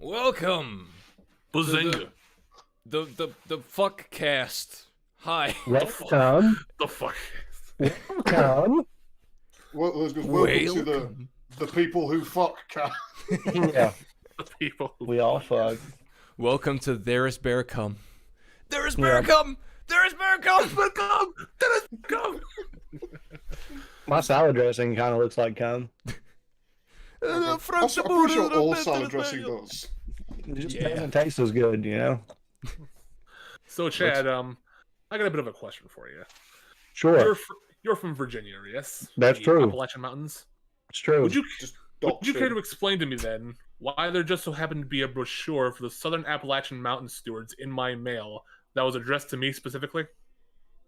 Welcome to Bazinga. the fuck cast. Hi. Welcome. The fuck? Welcome. Well, let's go. Welcome to Welcome. the people who fuck cat. Yeah, The people. we all fuck. Welcome to There Is Bear Come. There is bear Yeah. come. There is bear come. Come. Come. My salad dressing kind of looks like cum. I'm pretty sure all salad dressing does. It just Yeah. doesn't taste as good, you know? So, Chad, I got a bit of a question for you. Sure, You're from Virginia, yes? That's The true. Appalachian Mountains. it's true. Would you Dox care him. to explain to me then why there just so happened to be a brochure for the Southern Appalachian Mountain Stewards in my mail that was addressed to me specifically?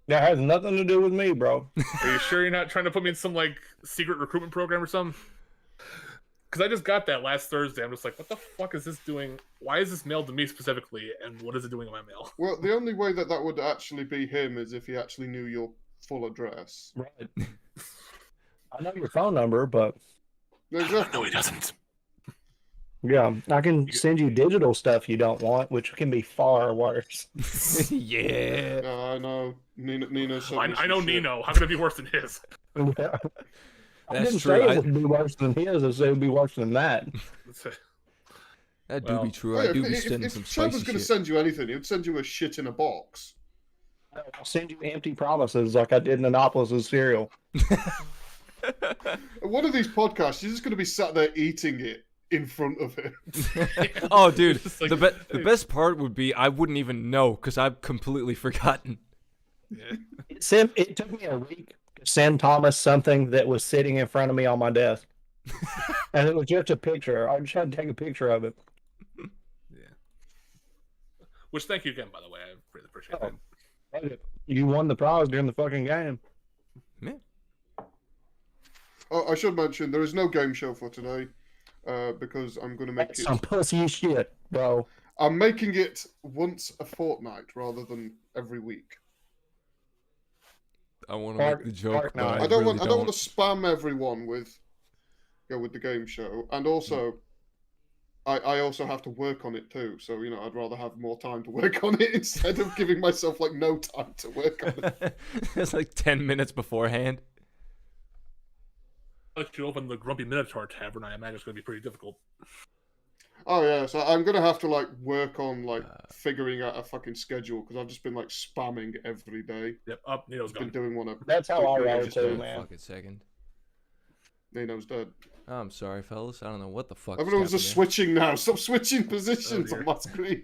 That has nothing to do with me, bro. Are you sure you're not trying to put me in some like secret recruitment program or something? Because I just got that last Thursday. I'm just like, what the fuck is this doing? Why is this mailed to me specifically? And what is it doing in my mail? Well, the only way that would actually be him is if he actually knew your full address. Right. I know your phone number, but Exactly. No, he doesn't. yeah, I can send you digital stuff you don't want, which can be far worse. Yeah. I know. Nino sent me I some know shit. Nino. How could it be worse than his? I That's didn't true. say it would be worse than his. I said it would be worse than that. That do Well, be true. Hey, I do be if sending some Chad spicy was going to shit. send you anything, he would send you a shit in a box. I'll send you empty promises like I did in Annapolis' cereal. One of these podcasts, you're just going to be sat there eating it in front of him. Oh, dude, It's like- the best part would be I wouldn't even know because I've completely forgotten. It took me a week to send Thomas something that was sitting in front of me on my desk. And it was just a picture. I just had to take a picture of it. Which, thank you again, by the way. I really appreciate Oh. that. You won the prize during the fucking game. Oh, I should mention, there is no game show for today because I'm going to make That's it... some pussy shit, bro. I'm making it once a fortnight rather than every week. I want to Mark- make the joke, Mark, but no. I, I don't really want to spam everyone with the game show, and also I also have to work on it too. So I'd rather have more time to work on it instead of giving myself like no time to work on it. It's like 10 minutes beforehand. Let you open the Grumpy Minotaur Tavern. I imagine it's going to be pretty difficult. Oh yeah, so I'm gonna have to like work on like figuring out a fucking schedule because I've just been like spamming every day. Yep, up. Nino's Been gone. doing one of That's how I roll just too, dead. man. Fuck it, second. Nino's dead. I'm sorry, fellas. I don't know what the fuck. Everyone's just switching now. Stop switching positions dear. on my screen.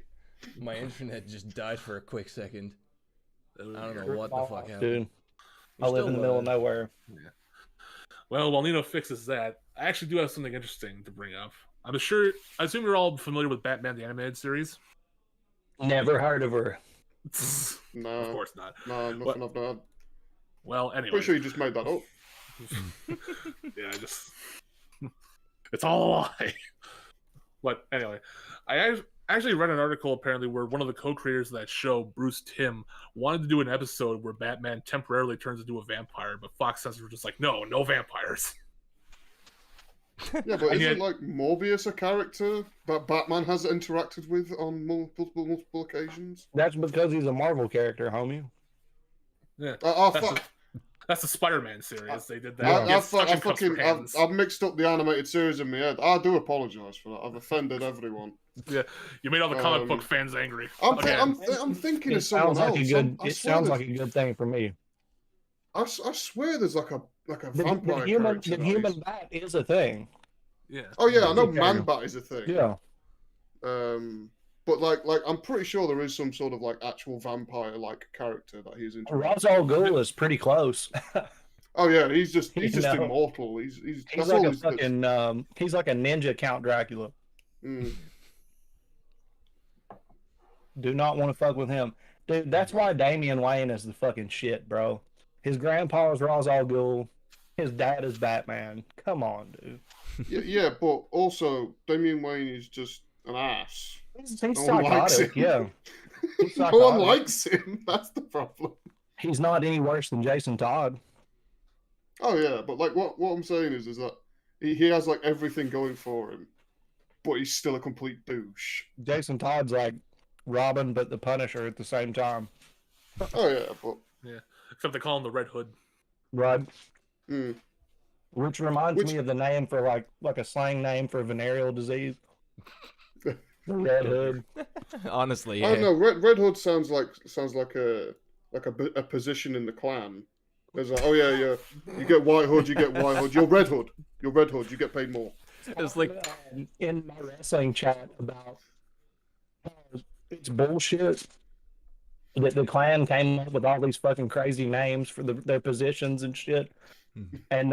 My internet just died for a quick second. I don't know Well, what the fuck happened. Dude, I We're live in the still, middle of nowhere. while Nino fixes that, I actually do have something interesting to bring up. I assume you're all familiar with Batman the Animated Series. Never heard of her. Of No, course not. no, nothing What? I've done. Well, anyway. Pretty sure you just made that up. Yeah, it's all a lie. But anyway, I actually read an article apparently where one of the co-creators of that show, Bruce Timm, wanted to do an episode where Batman temporarily turns into a vampire, but Fox says we're just like, no vampires. Yeah, but And isn't yet- like Morbius a character that Batman has interacted with on multiple occasions? That's because he's a Marvel character, homie. Yeah, Oh that's, fuck! that's the Spider-Man series. They did that. Yeah. He gets suction cups for hands. I've mixed up the animated series in my head. I do apologise for that. I've offended everyone. Yeah, you made all the comic Um, book fans angry. I'm Again. thinking It of someone sounds like else. a good. I It swear sounds there's- like a good thing for me. I swear there's like a The vampire human, character. the that human is- bat is a thing. Yeah. Oh yeah, I know Okay. Man-Bat is a thing. Yeah. But like I'm pretty sure there is some sort of like actual vampire like character that he's into. Ra's al Ghul is pretty close. Oh yeah, he's just You know. immortal. He's He's that's like all a he's does. fucking he's like a ninja Count Dracula. Mm. Do not want to fuck with him. Dude, that's why Damian Wayne is the fucking shit, bro. His grandpa is Ra's al Ghul. His dad is Batman. Come on, dude. Yeah, but also Damian Wayne is just an ass. He's No one likes psychotic, him. yeah. He's No one psychotic. likes him. That's the problem. He's not any worse than Jason Todd. Oh yeah, but like what I'm saying is that he has like everything going for him. but he's still a complete douche. Jason Todd's like Robin, but the Punisher at the same time. Oh yeah, but Except they call him the Red Hood. Right. mm. Which reminds Which- me of the name for like a slang name for venereal disease. The Red Hood. Honestly, I yeah. don't know. Red Hood sounds like a position in the clan. There's like, oh yeah, you get White Hood, you get White Hood. You're Red Hood. You're Red Hood. You get paid more. It's like In my wrestling chat about how it's bullshit that the clan came up with all these fucking crazy names for their positions and shit. And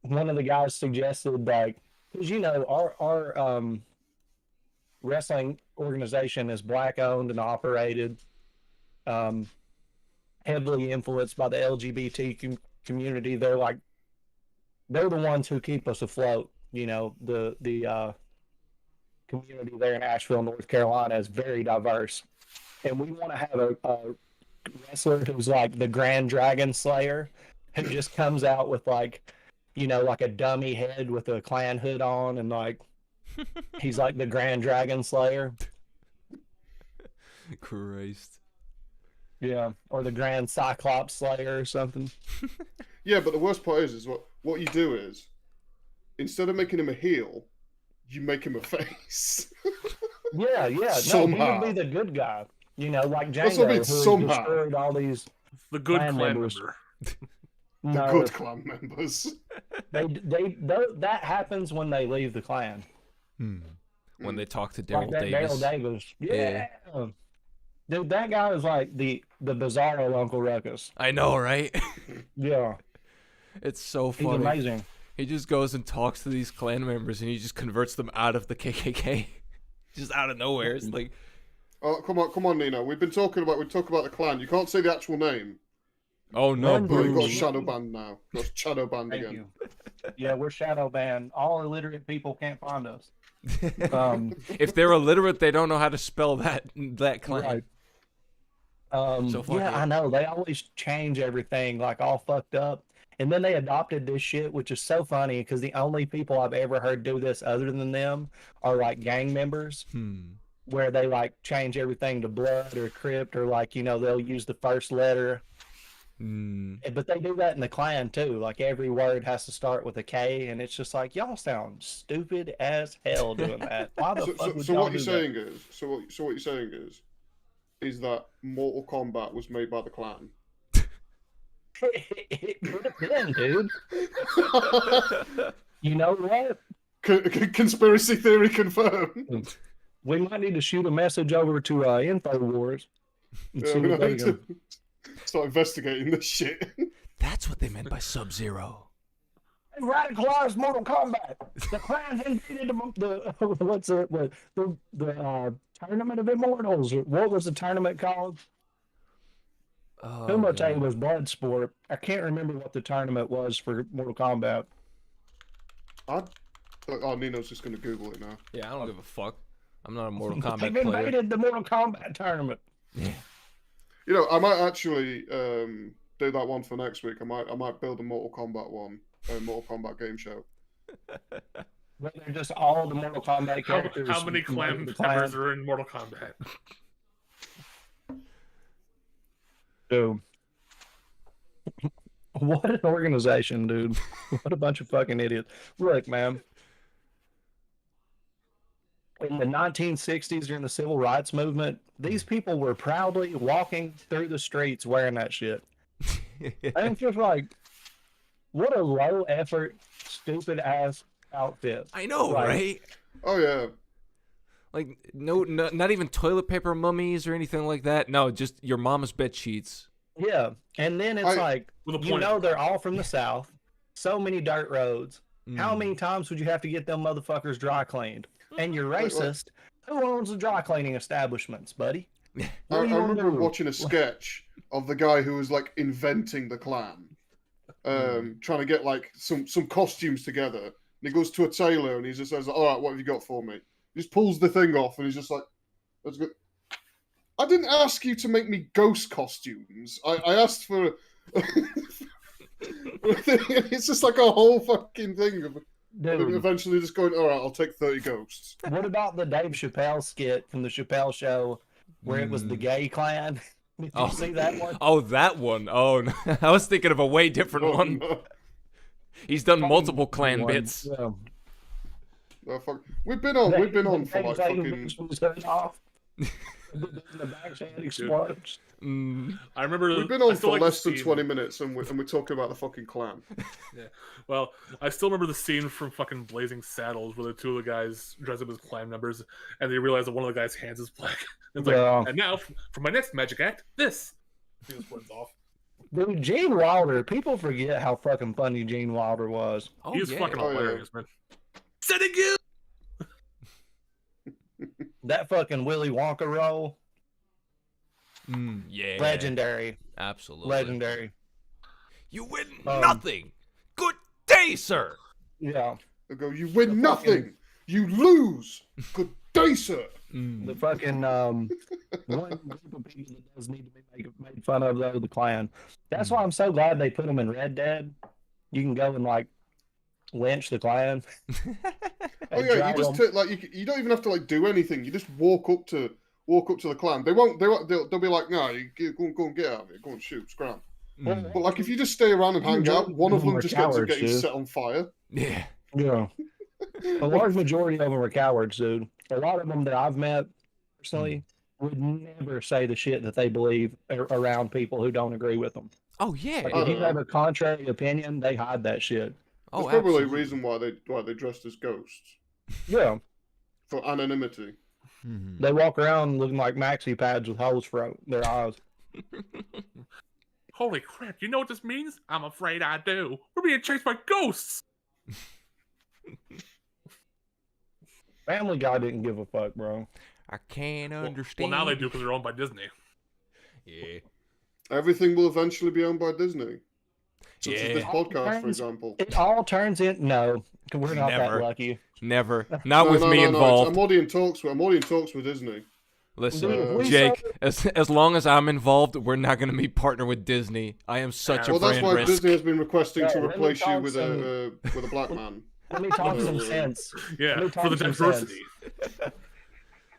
one of the guys suggested, like, because our wrestling organization is black owned and operated, heavily influenced by the LGBT community. They're the ones who keep us afloat. You know, the community there in Asheville, North Carolina is very diverse. And we want to have a wrestler who's like the Grand Dragon Slayer, who just comes out with like a dummy head with a clan hood on, and like he's like the Grand Dragon Slayer. Christ. Yeah. Or the Grand Cyclops Slayer or something. Yeah, but the worst part is what you do is, instead of making him a heel, you make him a face. Yeah, yeah. No, he Somehow. would be the good guy. Like That's what I Django, mean, who somehow. destroyed all these. The good Clan clan members. member. The No, good clan members. that happens when they leave the clan. When they talk to Like Daryl that Davis. Daryl Davis. Yeah. Yeah. Dude, that guy is like the bizarro Uncle Ruckus. I know, right? Yeah. It's so He's funny. amazing. He just goes and talks to these clan members and he just converts them out of the KKK. Just out of nowhere. It's like, Oh, come on, Nino. We talk about the clan. You can't say the actual name. oh no, Run, But you've got boo. shadow banned now. Got shadow banned Thank again. you. Yeah, we're shadow banned. All illiterate people can't find us. If they're illiterate, they don't know how to spell that clan. Right. So fuck yeah, it. I know. They always change everything like all fucked up. And then they adopted this shit, which is so funny because the only people I've ever heard do this other than them are like gang members, where they like change everything to blood or crypt, or like, they'll use the first letter. But they do that in the clan too. Like every word has to start with a K, and it's just like, y'all sound stupid as hell doing that. Why the fuck would So y'all what you're do saying is, what you're saying is that Mortal Kombat was made by the clan. It could have been, dude. You know what? Conspiracy theory confirmed. We might need to shoot a message over to InfoWars and Yeah, see we what they need can. to start investigating this shit. That's what they meant by Sub-Zero. They radicalized Mortal Kombat. The clans invaded the Tournament of Immortals. What was the tournament called? Oh, Kumite God. was Bloodsport. I can't remember what the tournament was for Mortal Kombat. Oh, Nino's just gonna Google it now. Yeah, I don't give a fuck. I'm not a Mortal They've Kombat player. invaded the Mortal Kombat tournament. You know, I might actually do that one for next week. I might build a Mortal Kombat one, a Mortal Kombat game show. Where they're just all the Mortal Kombat characters. How many from clan the members are in Mortal Kombat? Dude. What an organization, dude. What a bunch of fucking idiots. Look, man. In the 1960s, during the civil rights movement, these people were proudly walking through the streets wearing that shit. And it's just like, what a low effort, stupid ass outfit. I know, Like- right? Oh yeah. Like, no, not even toilet paper mummies or anything like that. No, just your mama's bed sheets. Yeah. And then it's I- like, With a you point. know, they're all from the South. So many dirt roads. How Mm. many times would you have to get them motherfuckers dry cleaned? And you're Wait, wait. racist. Who owns the dry cleaning establishments, buddy? I What do you wanna remember do? watching a sketch of the guy who was like inventing the clan, trying to get like some costumes together. And he goes to a tailor and he just says, "All right, what have you got for me?" He just pulls the thing off and he's just like, "That's good." I didn't ask you to make me ghost costumes. I asked for. It's just like a whole fucking thing of And then Dude, eventually just going, all right, I'll take 30 ghosts. what about the Dave Chappelle skit from the Chappelle Show where it was the gay clan? Did you see that one? Oh, that one. Oh, no. I was thinking of a way different Oh, one. no. He's done multiple clan One. bits. Yeah. No, fuck. We've been on for like fucking. Off. The back's head explodes. I remember We've been I on still for like the less than scene- 20 minutes, and we're talking about the fucking clan. Well, I still remember the scene from fucking Blazing Saddles where the two of the guys dress up as clan members, and they realize that one of the guys' hands is black. It's like, Yeah. and now for my next magic act, this. He just runs off. Dude, Gene Wilder, people forget how fucking funny Gene Wilder was. Oh, He's yeah. fucking Oh, yeah. hilarious, man. Setting you. That fucking Willy Wonka role, Yeah. legendary, Absolutely. legendary. You win Um, nothing. Good day, sir. Yeah, They go, you win The nothing, fucking- you lose. Good day, sir. the fucking one group of people that does need to be made fun of though, the Klan. That's why I'm so glad they put them in Red Dead. You can go and like lynch the Klan. Oh yeah, you just take, like you don't even have to like do anything. You just walk up to the clan. They'll be like, no, you go and get out of here. Go and shoot, scram. But like if you just stay around and hang out, one of them just ends up getting set on fire. Yeah. Yeah. A large majority of them are cowards, dude. A lot of them that I've met personally would never say the shit that they believe around people who don't agree with them. Oh, yeah. Like, if you have a contrary opinion, they hide that shit. Oh, There's probably absolutely. a reason why they dressed as ghosts Yeah. for anonymity. They walk around looking like maxi pads with holes for their eyes. Holy crap! You know what this means? I'm afraid I do. We're being chased by ghosts. Family Guy didn't give a fuck, bro. I can't Well, understand. now they do because they're owned by Disney. Yeah. Everything will eventually be owned by Disney. Such as this Yeah. podcast, for example. It all turns in no. We're not Never. that lucky. Never. Not with me It's- involved. I'm already in talks with Disney. Listen, Dude, we Jake, as long as I'm involved, we're not going to be partner with Disney. I am such a Well, that's brand why risk. Disney has been requesting to Yeah, let me replace you talk with a black man. Let me talk some sense. Yeah, Let me for the talk some sense. diversity.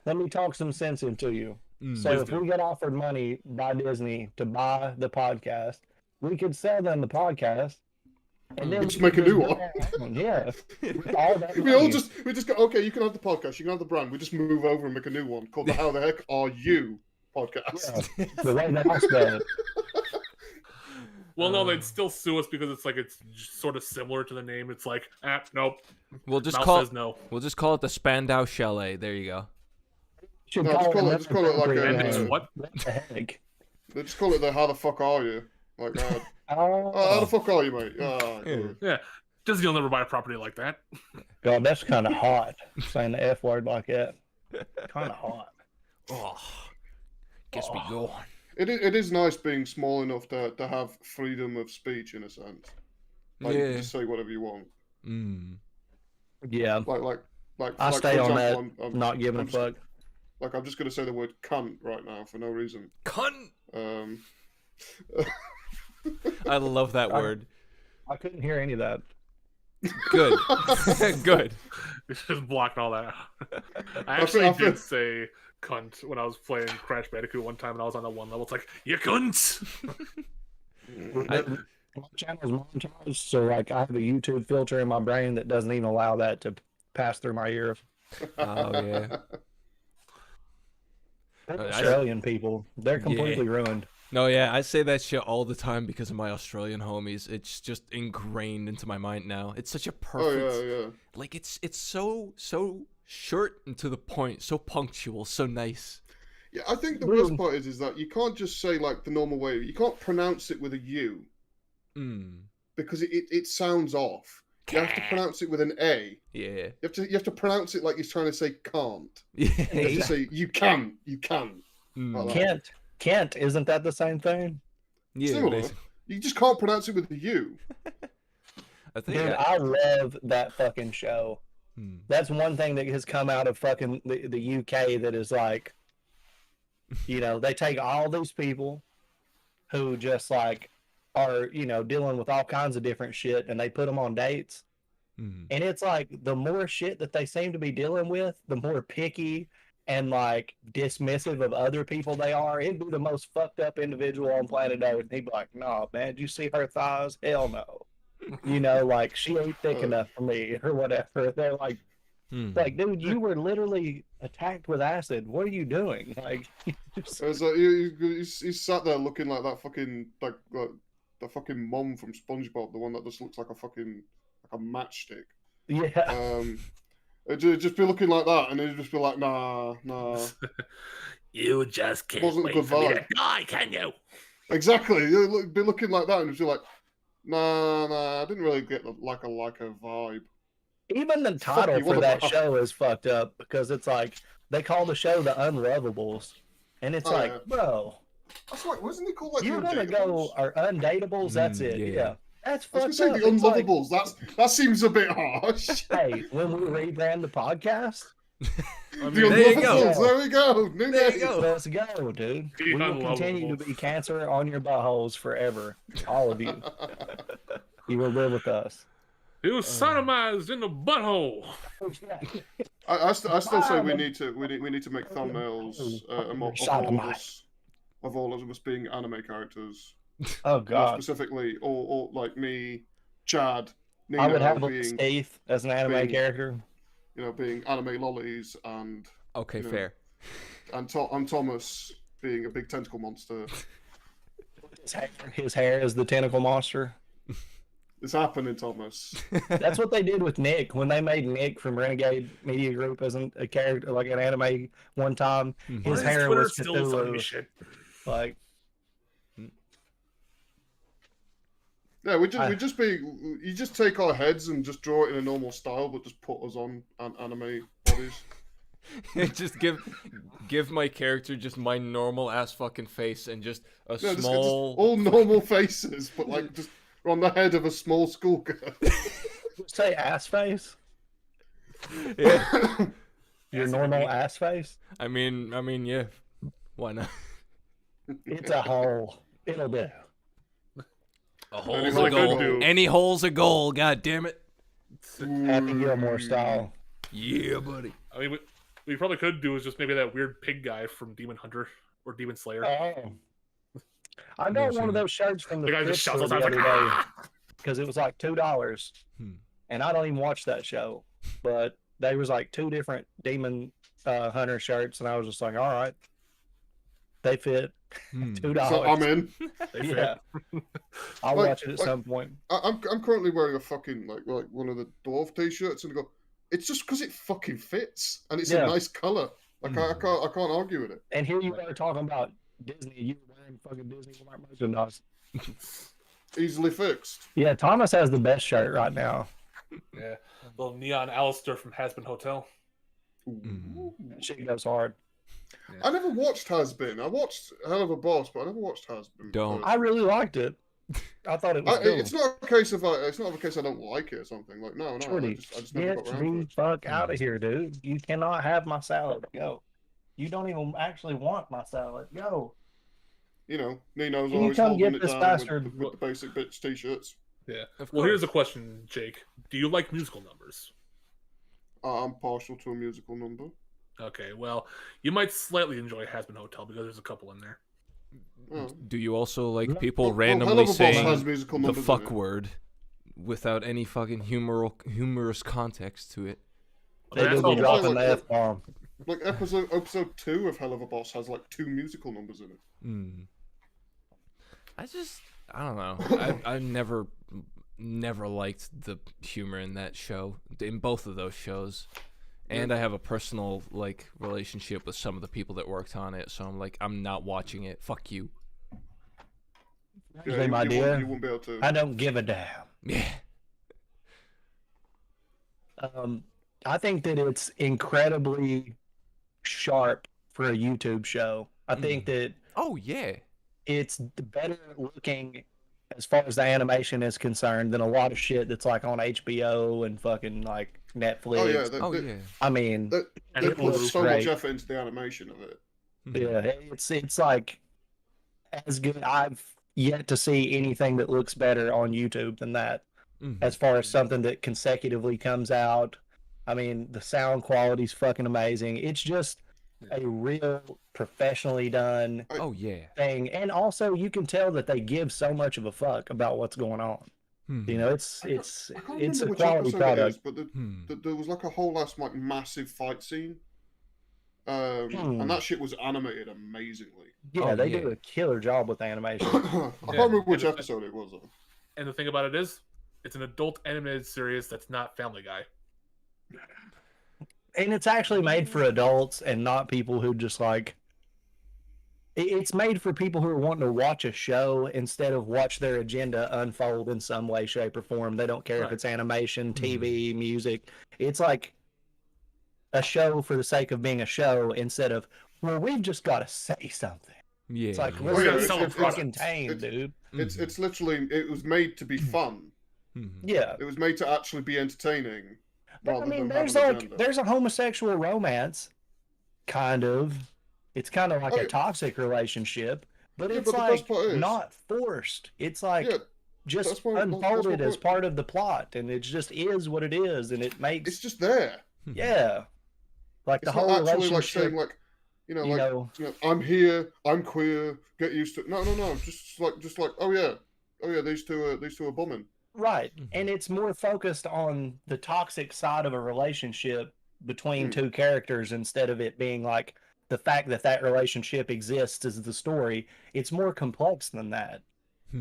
Let me talk some sense into you. So Please if do. we get offered money by Disney to buy the podcast, we could sell them the podcast, and then Just we make a could new do one. our own. Yeah, with all that We money. just go, okay, you can have the podcast, you can have the brand. We just move over and make a new one called the How the Heck Are You podcast. Yeah, the way that I spell it. Well, no, they'd still sue us because it's sort of similar to the name. It's like, nope. We'll just Mouth call says no. we'll just call it the Spandau Chalet. There you go. Should No, just call it like appropriate a- And name. it's what? What the heck? They just call it the How the Fuck Are You? Like, how Oh, the fuck are you, mate? Yeah. Yeah. Disney will never buy a property like that. God, that's kind of hot. Saying the F word like that. Kind of hot. Oh, gets me going. It is nice being small enough to have freedom of speech in a sense. Like you Yeah. can just say whatever you want. Yeah, Like I like, stay for on that. example, Not giving a I'm fuck. Like I'm just gonna say the word cunt right now for no reason. Cunt. Um, I love that I- word. I couldn't hear any of that. Good. Good. It's just blocking all that out. I I actually feel- did say cunt when I was playing Crash Bandicoot one time and I was on that one level. It's like, you cunt! My channel's monetized, so like I have a YouTube filter in my brain that doesn't even allow that to pass through my ears. Oh yeah. Australian people, they're completely ruined. No, yeah, I say that shit all the time because of my Australian homies. It's just ingrained into my mind now. It's such a Oh perfect, yeah. like it's so short and to the point, so punctual, so nice. Yeah, I think the Really? worst part is that you can't just say like the normal way. You can't pronounce it with a U because it sounds off. You have to pronounce it with an A. Yeah. You have to pronounce it like you're trying to say can't. You have Yeah. to say you can. Mm. Like that. Kent, isn't that the same thing? Yeah, Similar. basically. You just can't pronounce it with a U. I think Dude, I love that fucking show. Hmm. That's one thing that has come out of fucking the UK that is like, you know, they take all these people who just like are, you know, dealing with all kinds of different shit and they put them on dates And it's like the more shit that they seem to be dealing with, the more picky and like dismissive of other people they are. It'd be the most fucked up individual on planet Earth. And he'd be like, "No, man, did you see her thighs? Hell no. You know, like she ain't thick enough for me or whatever." They're like, dude, you were literally attacked with acid. What are you doing? Like, It's like he's sat there looking like that fucking like the fucking mom from SpongeBob, the one that just looks like a fucking like a matchstick. yeah. It'd just be looking like that, and he'd just be like, nah. You just can't Wasn't a wait good for me to vibe. die, can you? Exactly. You'd be looking like that, and it'd be like, nah. I didn't really get like a vibe. Even the Fuck title you, for what that about- show is fucked up because it's like they call the show the Unlovables, and it's Oh, like, yeah. bro, That's like, wasn't it called like you're the gonna go Undateables? or Undateables. That's it. yeah. Yeah, that's I was fucked gonna up. say the It's like, Unlovables. That seems a bit harsh. hey, when we rebrand the podcast, I The mean, There you go. Unlovables. There we go. New There you name. go. let's go, dude. The We will continue to Unlovables. be cancer on your buttholes forever. All of you. You will live with us. he was sodomized in the butthole. I still say we Wow. need to make thumbnails Sodomite. of all of us being anime characters. Oh More god, specifically, or like me, Chad, Nino I would have like, being Steve as an anime being- character. being anime lollies, and Okay, Yeah. fair. and Thomas being a big tentacle monster. His hair is the tentacle monster. It's happening, Thomas. That's what they did with Nick when they made Nick from Renegade Media Group as a character, like an anime one time. Mhm. Why His is hair Twitter was still telling me Cthulhu. shit? Like, Yeah, you just take our heads and just draw it in a normal style, but just put us on anime bodies. Just give my character just my normal ass fucking face and just a No, just small. all normal faces, but like just on the head of a small schoolgirl. say ass face. Yeah. Your normal ass face. I mean, yeah. Why not? It's a hole. It'll do. A hole's really a good goal. dude. Any hole's a goal. God damn it. Happy Gilmore style. Yeah, buddy. I mean, what we probably could do is just maybe that weird pig guy from Demon Hunter or Demon Slayer. Oh. I got one of those shirts from the The guy just thrift shouts store outside the like, other day "Ah!" because it was like $2, and I don't even watch that show. But there was like two different Demon Hunter shirts, and I was just like, all right, they fit. $2. So I'm in. They fit. Yeah, I'll Like- watch it at like- some point. I'm currently wearing a fucking like one of the dwarf t-shirts, and I go, it's just because it fucking fits and it's Yeah. a nice color. Like I can't argue with it. And here you are talking about Disney. You were wearing fucking Disney merchandise. Easily fixed. Yeah, Thomas has the best shirt right now. Yeah. Little neon Alistair from Hasbin Hotel. That shit goes hard. I never watched Has Been. I watched Hell of a Boss, but I never watched Has Been. Don't. I really liked it. I thought it was cool. It's not a case of I don't like it or something. Like no, I Shorty, just never get got around to the it. fuck out of here, dude. You cannot have my salad. Go. You don't even actually want my salad. Go. You know, Nino's Can you always come holding get it this down bastard? with the basic bitch t-shirts. Yeah. Of Well, here's course. a question, Jake. Do you like musical numbers? I'm partial to a musical number. Okay, well, you might slightly enjoy Hasbin Hotel because there's a couple in there. Oh. Do you also like No. people Well, Hell randomly of a Boss saying has musical the numbers in fuck it. word without any fucking humorous context to it? They That's do be all- dropping the F bomb. Like episode 2 of Hell of a Boss has like 2 musical numbers in it. I don't know. I never liked the humor in that show, in both of those shows. And I have a personal like relationship with some of the people that worked on it, so I'm not watching it. Fuck you. Same idea. You won't be able to. I don't give a damn. Yeah. I think that it's incredibly sharp for a YouTube show. I think that Oh yeah. it's better looking as far as the animation is concerned than a lot of shit that's like on HBO and fucking like Netflix. Oh yeah, Oh yeah. I mean, They And it put was so much great. effort into the animation of it. yeah, it's like as good. I've yet to see anything that looks better on YouTube than that. as far as something that consecutively comes out. I mean, the sound quality's fucking amazing. It's just a real professionally done Oh yeah. thing, and also you can tell that they give so much of a fuck about what's going on. You know, it's I can't it's remember a which quality episode it is, product. but there was like a whole last like massive fight scene, and that shit was animated amazingly. Yeah, Oh, they yeah. do a killer job with animation. I can't remember which episode it was though. And the thing about it is, it's an adult animated series that's not Family Guy. And it's actually made for adults and not people who just like it's made for people who are wanting to watch a show instead of watch their agenda unfold in some way, shape, or form. They don't care if Right. it's animation, TV, music. It's like a show for the sake of being a show instead of, well, we've just got to say something. Yeah. It's like, yeah. We're gonna let's sell get a product. fucking tame, dude. It's literally it was made to be fun. Yeah. It was made to actually be entertaining. But I rather mean, than have there's an like agenda. there's a homosexual romance, kind of. It's kind of like Oh, a yeah. toxic relationship, but Yeah, it's but the best like part is- not forced. It's like Yeah, just that's what- that's unfolded what- as part of the plot, and it just is what it is, and it it's makes just there. yeah, like the It's whole not actually like relationship. saying like, you know, you like know, you know, I'm here, I'm queer, get used to it. No, just like, oh yeah, these two are bumming. right, and it's more focused on the toxic side of a relationship between two characters instead of it being like the fact that that relationship exists is the story. It's more complex than that.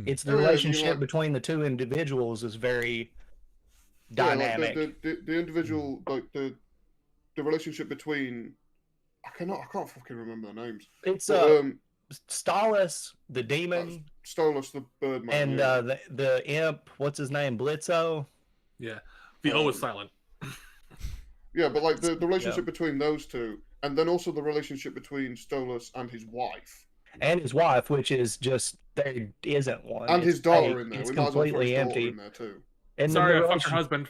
It's the Oh, yeah, you relationship like- between the two individuals is very Yeah, dynamic. like the individual, like the relationship between I can't fucking remember their names. It's But, Stalus, the demon, Stolas the Birdman. and yeah. the imp. What's his name? Blitzo. Yeah. The O is silent. Yeah, but like the relationship between those two, and then also the relationship between Stolas and his wife. And his wife, which is just there isn't one, And his It's daughter fake. in there. It's We might as well throw completely his daughter empty. in there too. And then Sorry, the I fucked your relation- husband.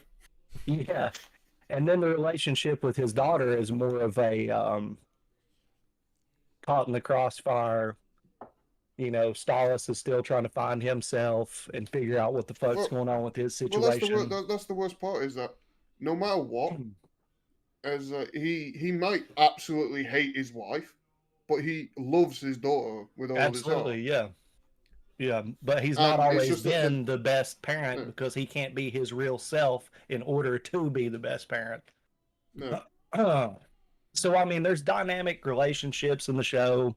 Yeah, and then the relationship with his daughter is more of a caught in the crossfire. You know, Stalus is still trying to find himself and figure out what the fuck's Well- going on with his Well, that's situation. that's the worst part is that no matter what, Hmm. as he might absolutely hate his wife, but he loves his daughter with all Absolutely, his heart. yeah. But he's not It's always just that been the best parent Yeah. because he can't be his real self in order to be the best parent. No. So I mean, there's dynamic relationships in the show.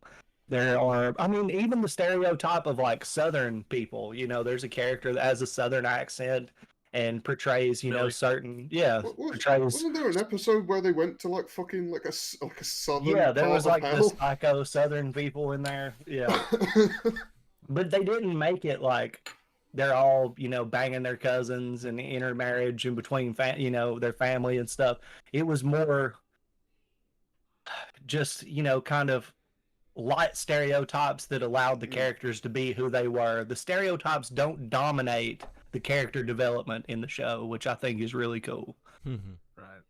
There are, I mean, even the stereotype of like Southern people. You know, there's a character that has a Southern accent and portrays, you know, Really? certain, portrays. Wasn't there an episode where they went to like fucking like a southern? Yeah, there part was of like the hell? psycho Southern people in there. Yeah, but they didn't make it like they're all, you know, banging their cousins and intermarriage in between, you know, their family and stuff. It was more just, you know, kind of light stereotypes that allowed the characters to be who they were. The stereotypes don't dominate the character development in the show, which I think is really cool. Right.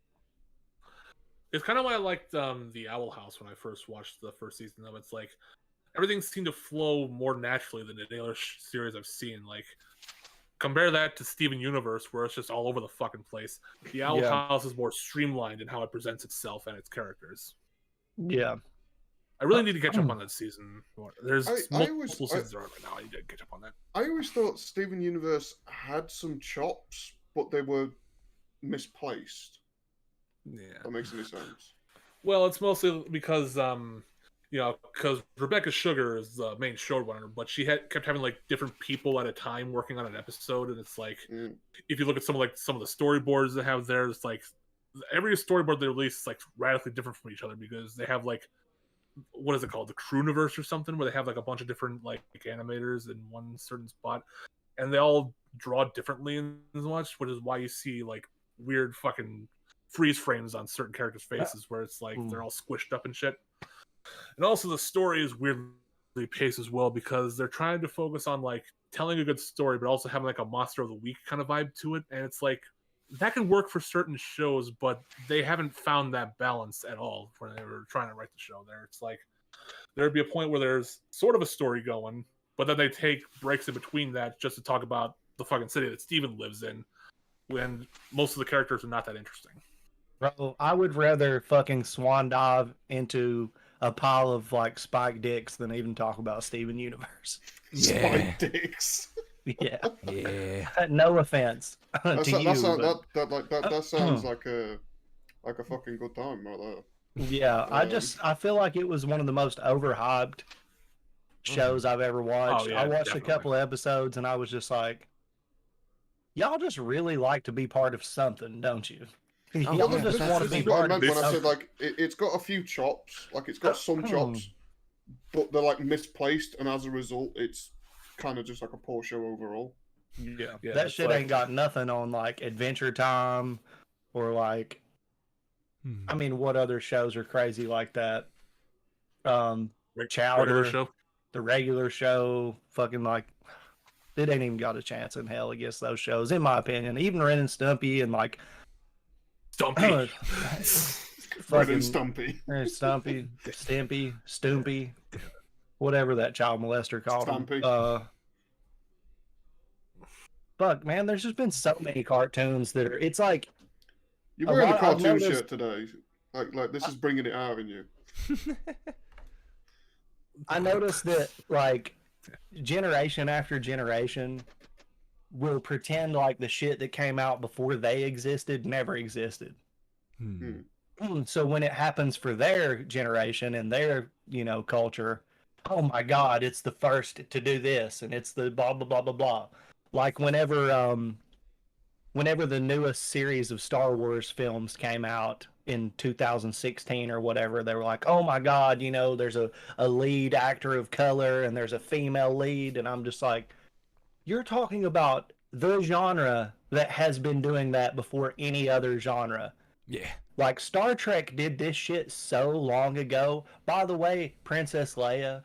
It's kind of why I liked the Owl House when I first watched the first season of it. It's like everything seemed to flow more naturally than any other series I've seen. Like compare that to Steven Universe, where it's just all over the fucking place. The Owl Yeah. House is more streamlined in how it presents itself and its characters. Yeah. I really need to catch up on that season. There's I multiple seasons there right now. I need to catch up on that. I always thought Steven Universe had some chops, but they were misplaced. Yeah. That makes any sense. Well, it's mostly because because Rebecca Sugar is the main showrunner, but she kept having like different people at a time working on an episode, and it's like if you look at some of the storyboards they have there, it's like every storyboard they release is like radically different from each other because they have like what is it called, the Crewniverse or something, where they have like a bunch of different like animators in one certain spot, and they all draw differently and much, which is why you see like weird fucking freeze frames on certain characters' faces where it's like they're all squished up and shit. And also the story is weirdly paced as well because they're trying to focus on like telling a good story, but also having like a monster of the week kind of vibe to it. And it's like that can work for certain shows, but they haven't found that balance at all when they were trying to write the show there. It's like there'd be a point where there's sort of a story going, but then they take breaks in between that just to talk about the fucking city that Steven lives in, when most of the characters are not that interesting. Bro, I would rather fucking swan dive into a pile of like spike dicks than even talk about Steven Universe. Yeah. Spike dicks. Yeah. Yeah. No offense to That you. that sounds like a fucking good time right there. Yeah, I feel like it was one of the most overhyped shows I've ever watched. Oh, yeah, I watched definitely. a couple of episodes and I was just like, y'all just really like to be part of something, don't you? Y'all yeah, just that's want to the be thing. What I part of meant when I something. said like it's got a few chops, like it's got some chops, but they're like misplaced, and as a result, it's kind of just like a poor show overall. Yeah, Yeah, that it's shit like- ain't got nothing on like Adventure Time or like, I mean, what other shows are crazy like that? Chowder, Regular show. the regular show, fucking like, it ain't even got a chance in hell against those shows, in my opinion. Even Ren and Stumpy and like, Stumpy. Red fucking and Stumpy. Stumpy, Stimpy, Stoompy, whatever that child molester called Stampy. him. Fuck, man, there's just been so many cartoons that are. It's like You're A wearing a lot- I've cartoon noticed- shirt today. Like this is bringing it out in you. I noticed that like generation after generation will pretend like the shit that came out before they existed never existed. So when it happens for their generation and their, culture, oh my God, it's the first to do this and it's the blah blah blah blah blah. Like whenever the newest series of Star Wars films came out in 2016 or whatever, they were like, oh my God, there's a lead actor of color and there's a female lead. And I'm just like, you're talking about the genre that has been doing that before any other genre. Yeah. Like Star Trek did this shit so long ago. By the way, Princess Leia,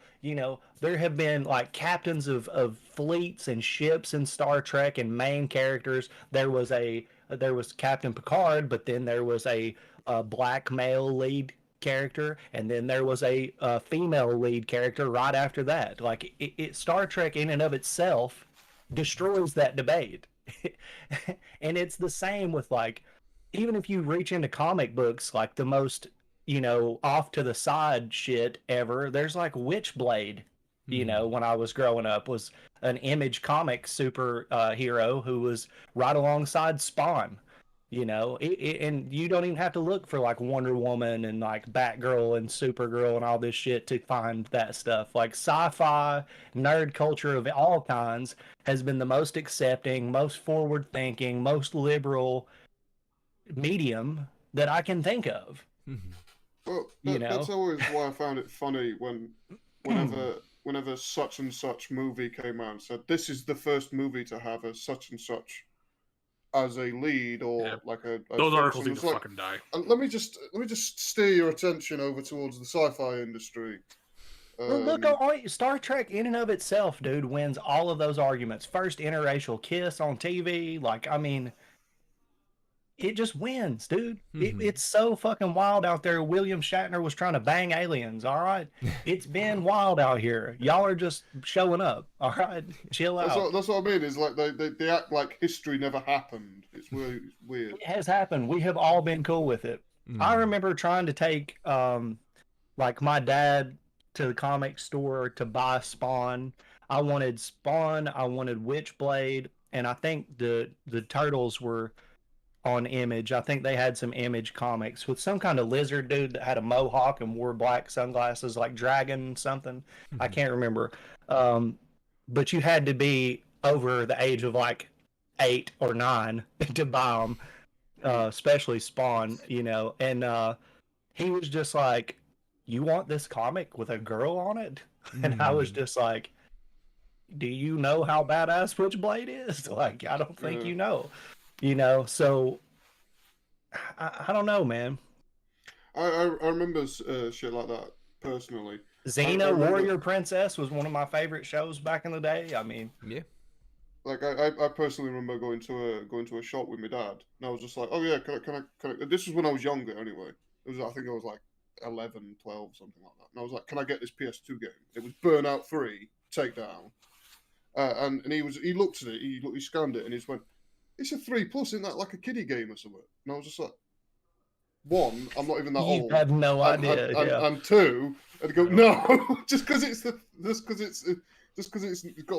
there have been like captains of fleets and ships in Star Trek and main characters. There was Captain Picard, but then there was a black male lead character, and then there was a female lead character right after that. Like Star Trek in and of itself destroys that debate. And it's the same with like, even if you reach into comic books, like the most, off to the side shit ever, there's like Witchblade, when I was growing up, was an Image Comics super hero who was right alongside Spawn, and you don't even have to look for like Wonder Woman and like Batgirl and Supergirl and all this shit to find that stuff. Like sci-fi, nerd culture of all kinds has been the most accepting, most forward-thinking, most liberal medium that I can think of. Well, You that's know? always why I found it funny whenever such and such movie came out and said this is the first movie to have a such and such as a lead or Yeah. like a Those fix, articles and need it's to like, fucking die. let me just steer your attention over towards the sci-fi industry. Well, look, Star Trek in and of itself, dude, wins all of those arguments. First interracial kiss on TV, like, I mean, it just wins, dude. It's so fucking wild out there. William Shatner was trying to bang aliens, all right? It's been wild out here. Y'all are just showing up, all right? Chill out. That's what I mean. Is like they act like history never happened. It's really weird. It has happened. We have all been cool with it. I remember trying to take like my dad to the comic store to buy Spawn. I wanted Spawn, I wanted Witchblade, and I think the Turtles were on Image. I think they had some Image comics with some kind of lizard dude that had a mohawk and wore black sunglasses, like Dragon something. I can't remember. But you had to be over the age of like 8 or 9 to buy them, especially Spawn, and he was just like, you want this comic with a girl on it? And I was just like, do you know how badass Switchblade is? Like, I don't think you know. So I don't know, man. I remember shit like that personally. Xena I remember- Warrior Princess was one of my favorite shows back in the day. I mean, Yeah. Like I personally remember going to a shop with my dad, and I was just like, oh yeah, can I? This was when I was younger, anyway. I think I was like 11, 12, something like that. And I was like, can I get this PS2 game? It was Burnout 3 Takedown, and he looked at it, he scanned it, and he just went, "It's a 3+, isn't that like a kiddie game or something?" And I was just like, one, I'm not even that You old. have no idea. And two, and go, no, just because it's got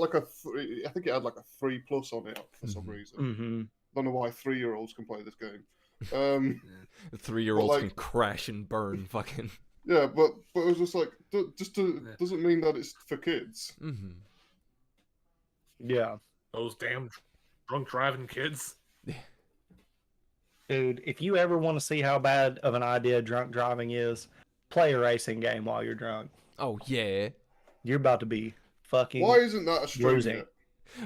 like a 3, I think it had like a 3+ on it for some reason. Mm-hmm. Don't know why 3-year-olds can play this game. The 3-year-olds like- can crash and burn. Fucking. Yeah, but it was just like, doesn't mean that it's for kids. Mm-hmm. Yeah. Those damn drunk driving kids. Dude, if you ever want to see how bad of an idea drunk driving is, play a racing game while you're drunk. Oh yeah. You're about to be fucking Why isn't that a stream losing. yet?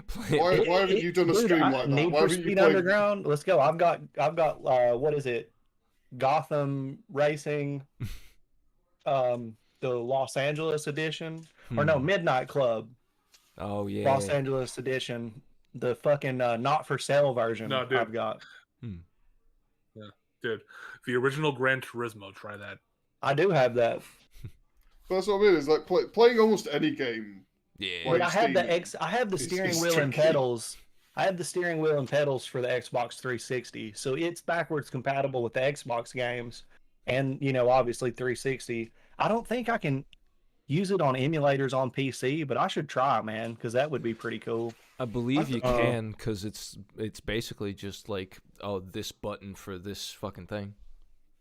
Play- Why haven't you done a Dude, stream like that? Need Why for haven't you Speed played? Underground. Let's go. I've got what is it? Gotham Racing, the Los Angeles edition, or no, Midnight Club, Oh yeah. Los Angeles edition, the fucking not for sale version. No, dude. I've got. Dude, the original Gran Turismo, try that. I do have that. That's what I mean. It's like playing almost any game. Yeah. Like, But I have Steam I have the is steering wheel and tricky. pedals. I have the steering wheel and pedals for the Xbox 360, so it's backwards compatible with the Xbox games, and obviously 360. I don't think I can use it on emulators on PC, but I should try, man, because that would be pretty cool. I believe you Uh, can, because it's basically just like, oh, this button for this fucking thing.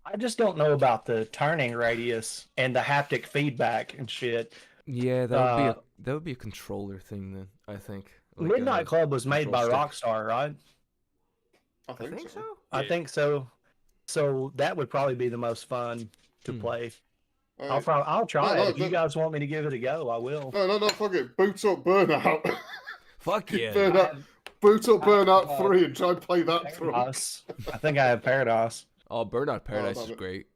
I just don't know about the turning radius and the haptic feedback and shit. Yeah, that would be a controller thing then. I think. Like, Midnight Club was made by control stick. Rockstar, right? I I think, think so. so. I think so. So that would probably be the most fun to play. I'll try No, it. If you guys want me to give it a go, I will. No, fuck it. Boot up Burnout. Fuck yeah. Boot up Burnout uh, 3 and try and play that through. Paradise. I think I have Paradise. Oh, Burnout Paradise love is it. great.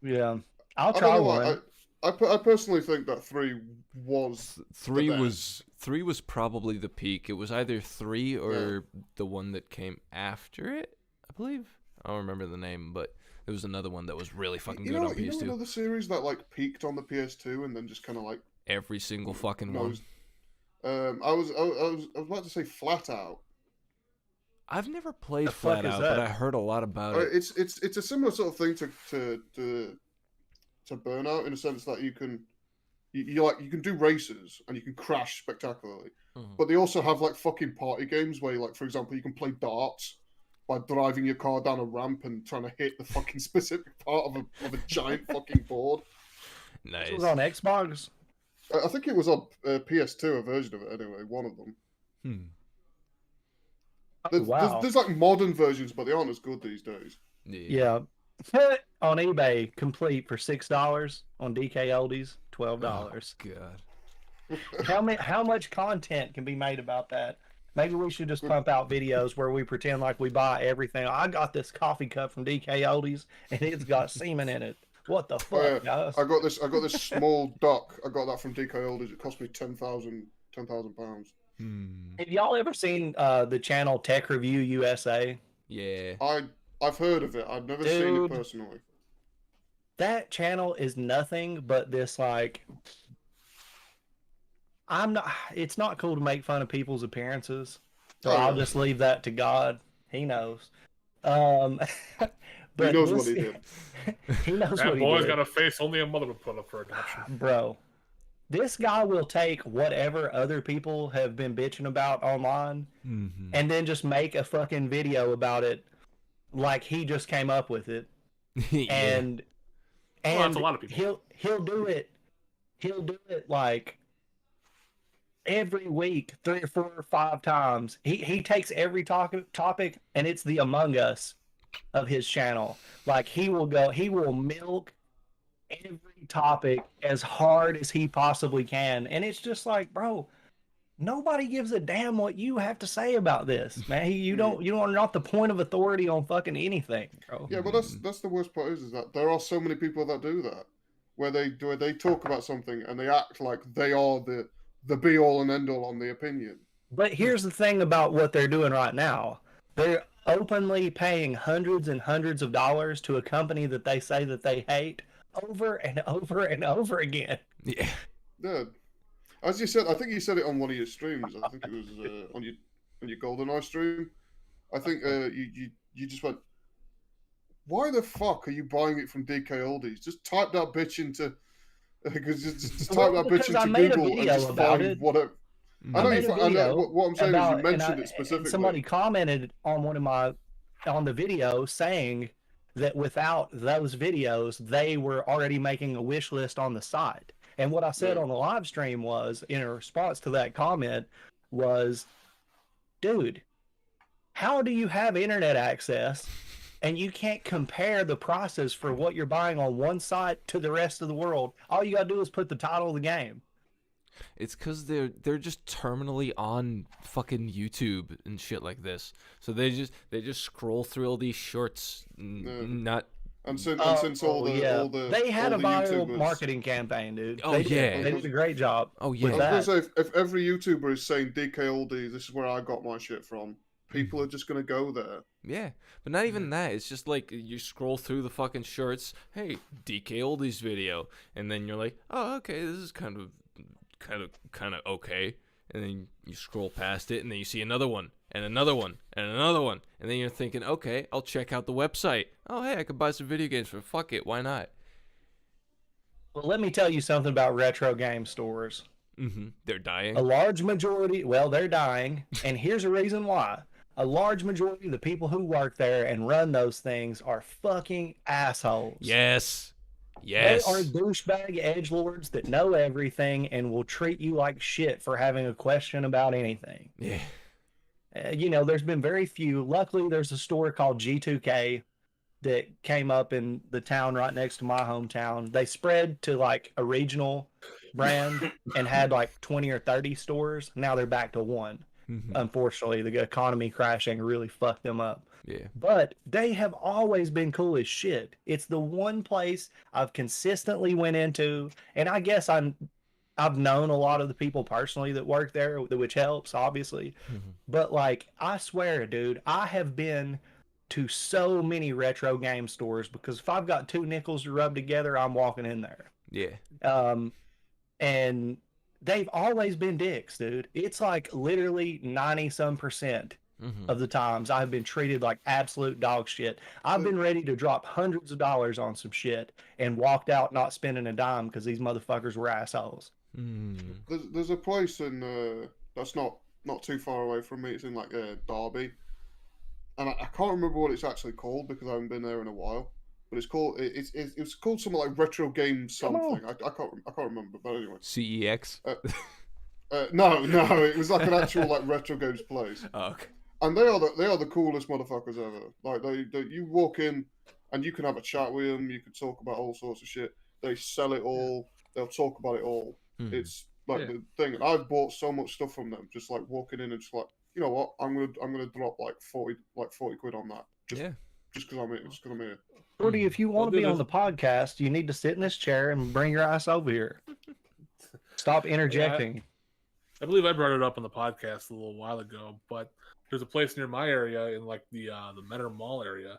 Yeah, I'll I try don't know one. why. I personally think that 3 was Three best. was probably the peak. It was either 3 or the one that came after it, I believe. I don't remember the name, but there was another one that was really fucking good on You know PS2. another series that like peaked on the PS2 and then just kind of like Every single fucking one. knows. I was about to say Flat Out. I've never played The fuck Flat is Out, that? but I heard a lot about it. It's a similar sort of thing to Burnout in a sense that you can do races and you can crash spectacularly, Mhm. but they also have like fucking party games where like, for example, you can play darts by driving your car down a ramp and trying to hit the fucking specific part of a giant fucking board. Nice. This was on Xbox. I think it was on PS2, a version of it anyway, one of them. Hmm. There's like modern versions, but they aren't as good these days. Yeah. On eBay, complete for $6. On DK Oldies, $12. God. How much content can be made about that? Maybe we should just pump out videos where we pretend like we buy everything. I got this coffee cup from DK Oldies and it's got semen in it. What the fuck, guys? I got this small duck. I got that from DK Oldies. It cost me £10,000. Have y'all ever seen the channel Tech Review USA? Yeah. I've heard of it. I've never seen it Dude. personally. That channel is nothing but this like it's not cool to make fun of people's appearances. So Oh, I'll yeah. just leave that to God. He knows. But He knows what this- he did. He knows That what he boy's did. got a face only a mother would put up for adoption. Bro, this guy will take whatever other people have been bitching about online Mm-hmm. and then just make a fucking video about it like he just came up with it. And Well, that's a lot of people. he'll do it like every week 3 or 4 or 5 times. He takes every topic and it's the Among Us of his channel. Like he will milk every topic as hard as he possibly can, and it's just like, bro, nobody gives a damn what you have to say about this, man. You're not the point of authority on fucking anything, bro. Yeah, but that's the worst part is that there are so many people that do that, where they talk about something and they act like they are the be all and end all on the opinion. But here's the thing about what they're doing right now. They're openly paying hundreds and hundreds of dollars to a company that they say that they hate over and over and over again. Yeah. Yeah. As you said, I think you said it on one of your streams. I think it was on your GoldenEye stream. I think you just went, why the fuck are you buying it from DK Oldies? Just type that bitch into just type that bitch into Google and just find whatever. I know what I'm saying is you mentioned it specifically. Somebody commented on on the video saying that without those videos, they were already making a wish list on the site. And what I said on the live stream was, in a response to that comment, was, dude, how do you have internet access and you can't compare the prices for what you're buying on one site to the rest of the world? All you gotta do is put the title of the game. It's because they're just terminally on fucking YouTube and shit like this. So they just scroll through all these shorts, not. And since all the they had all a the viral YouTubers... marketing campaign, dude. Oh they yeah, did a great job. Oh yeah. I was gonna say, if every YouTuber is saying DK Oldie, this is where I got my shit from, people are just gonna go there. Yeah, but not even that. It's just like you scroll through the fucking shorts. Hey, DK Oldies video, and then you're like, oh okay, this is kind of okay. And then you scroll past it, and then you see another one, and another one, and another one. And then you're thinking, okay, I'll check out the website. Oh, hey, I could buy some video games for fuck it. Why not? Well, let me tell you something about retro game stores. They're dying. A large majority, well, they're dying. And here's a reason why. A large majority of the people who work there and run those things are fucking assholes. Yes. They are douchebag edgelords that know everything and will treat you like shit for having a question about anything. Yeah. There's been very few. Luckily, there's a store called G2K that came up in the town right next to my hometown. They spread to like a regional brand and had like 20 or 30 stores. Now they're back to one. Unfortunately, the economy crashing really fucked them up. Yeah. But they have always been cool as shit. It's the one place I've consistently went into, and I guess I've known a lot of the people personally that work there, which helps, obviously. But like, I swear, dude, I have been to so many retro game stores because if I've got two nickels to rub together, I'm walking in there. Yeah. And they've always been dicks, dude. It's like literally 90-some% of the times I've been treated like absolute dog shit. I've been ready to drop hundreds of dollars on some shit and walked out not spending a dime because these motherfuckers were assholes. There's a place in that's not too far away from me. It's in like Derby, and I can't remember what it's actually called because I haven't been there in a while. But it's called it's called something like Retro Game something. I can't remember. But anyway, CEX. No, it was like an actual like retro games place. Oh, okay. And they are the coolest motherfuckers ever. Like they you walk in and you can have a chat with them. You can talk about all sorts of shit. They sell it all. They'll talk about it all. It's like the thing. And I've bought so much stuff from them. Just like walking in and just like, you know what? I'm gonna drop like 40 quid on that. Just because I'm here. Just because I'm here. Shorty, if you want to be on the podcast, you need to sit in this chair and bring your ass over here. Stop interjecting. Yeah, I believe I brought it up on the podcast a little while ago, but there's a place near my area in like the Menor Mall area.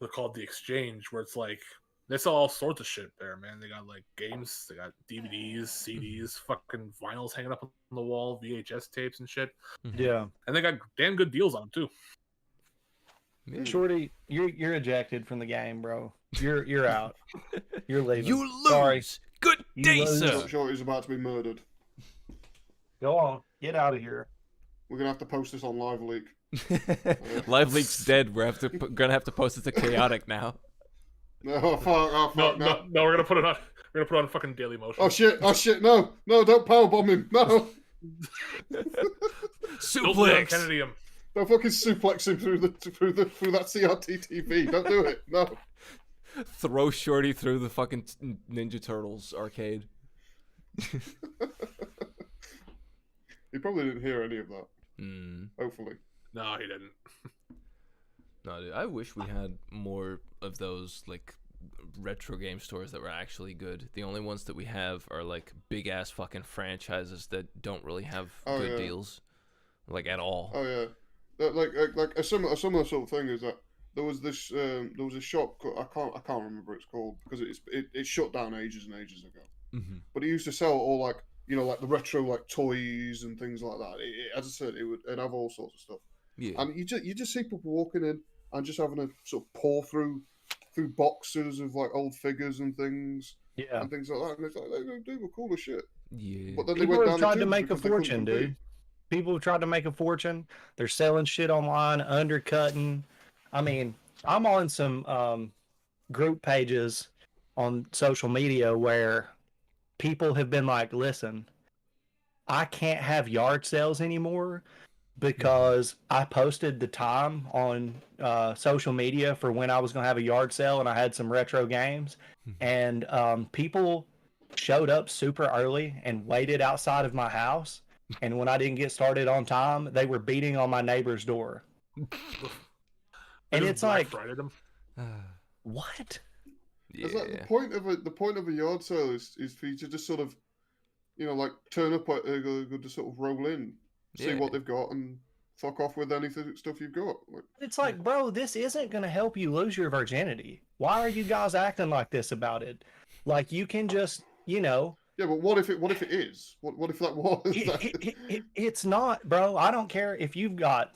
They're called The Exchange, where it's like they sell all sorts of shit there, man. They got like games, they got DVDs, CDs, fucking vinyls hanging up on the wall, VHS tapes and shit. Yeah, and they got damn good deals on them too. Yeah. Shorty, you're ejected from the game, bro. You're out. You're leaving. You lose. Sorry. Good day, sir. Shorty's about to be murdered. Go on, get out of here. We're gonna have to post this on Live Leak. Live Leak's dead. We're gonna have to post it to Chaotic now. No, fuck, no, we're gonna put it on. We're gonna put it on fucking Daily Motion. Oh shit! No, don't powerbomb him. No. Suplex. Kennedy him. Don't fucking suplex him through that CRT TV. Don't do it. No. Throw Shorty through the fucking Ninja Turtles arcade. He probably didn't hear any of that. Hopefully. No, he didn't. No, dude, I wish we had more of those like retro game stores that were actually good. The only ones that we have are like big ass fucking franchises that don't really have good deals, like at all. Oh yeah, like a similar sort of thing is that there was this there was a shop called, I can't remember what it's called because it shut down ages and ages ago. But it used to sell all like you know, like the retro like toys and things like that. As I said, it'd have all sorts of stuff. Yeah. And you just see people walking in and just having a sort of pour through boxes of like old figures and things Yeah. and things like that. And it's like they were cool as shit. Yeah. But then they People went have down the tried to tubes make a because they couldn't fortune, compete. dude. People have tried to make a fortune. They're selling shit online, undercutting. I mean, I'm on some group pages on social media where people have been like, listen, I can't have yard sales anymore because I posted the time on social media for when I was going to have a yard sale and I had some retro games. And people showed up super early and waited outside of my house. And when I didn't get started on time, they were beating on my neighbor's door. And it's like, what? Yeah. It's like the point of a yard sale is for you to just sort of, you know, like turn up, to sort of roll in, see Yeah. what they've got, and fuck off with anything stuff you've got. Like, It's like, bro, this isn't going to help you lose your virginity. Why are you guys acting like this about it? Like, you can just, you know. yeah, but what if it is? What if that was? It's not, bro. I don't care if you've got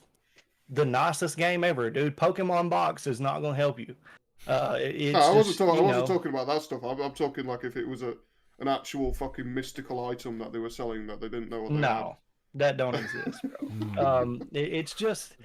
the nicest game ever, dude. Pokemon Box is not going to help you. It's No, I wasn't just, talking about that stuff. I'm talking like if it was an actual fucking mystical item that they were selling that they didn't know what they had. No, that don't exist, bro. It's just,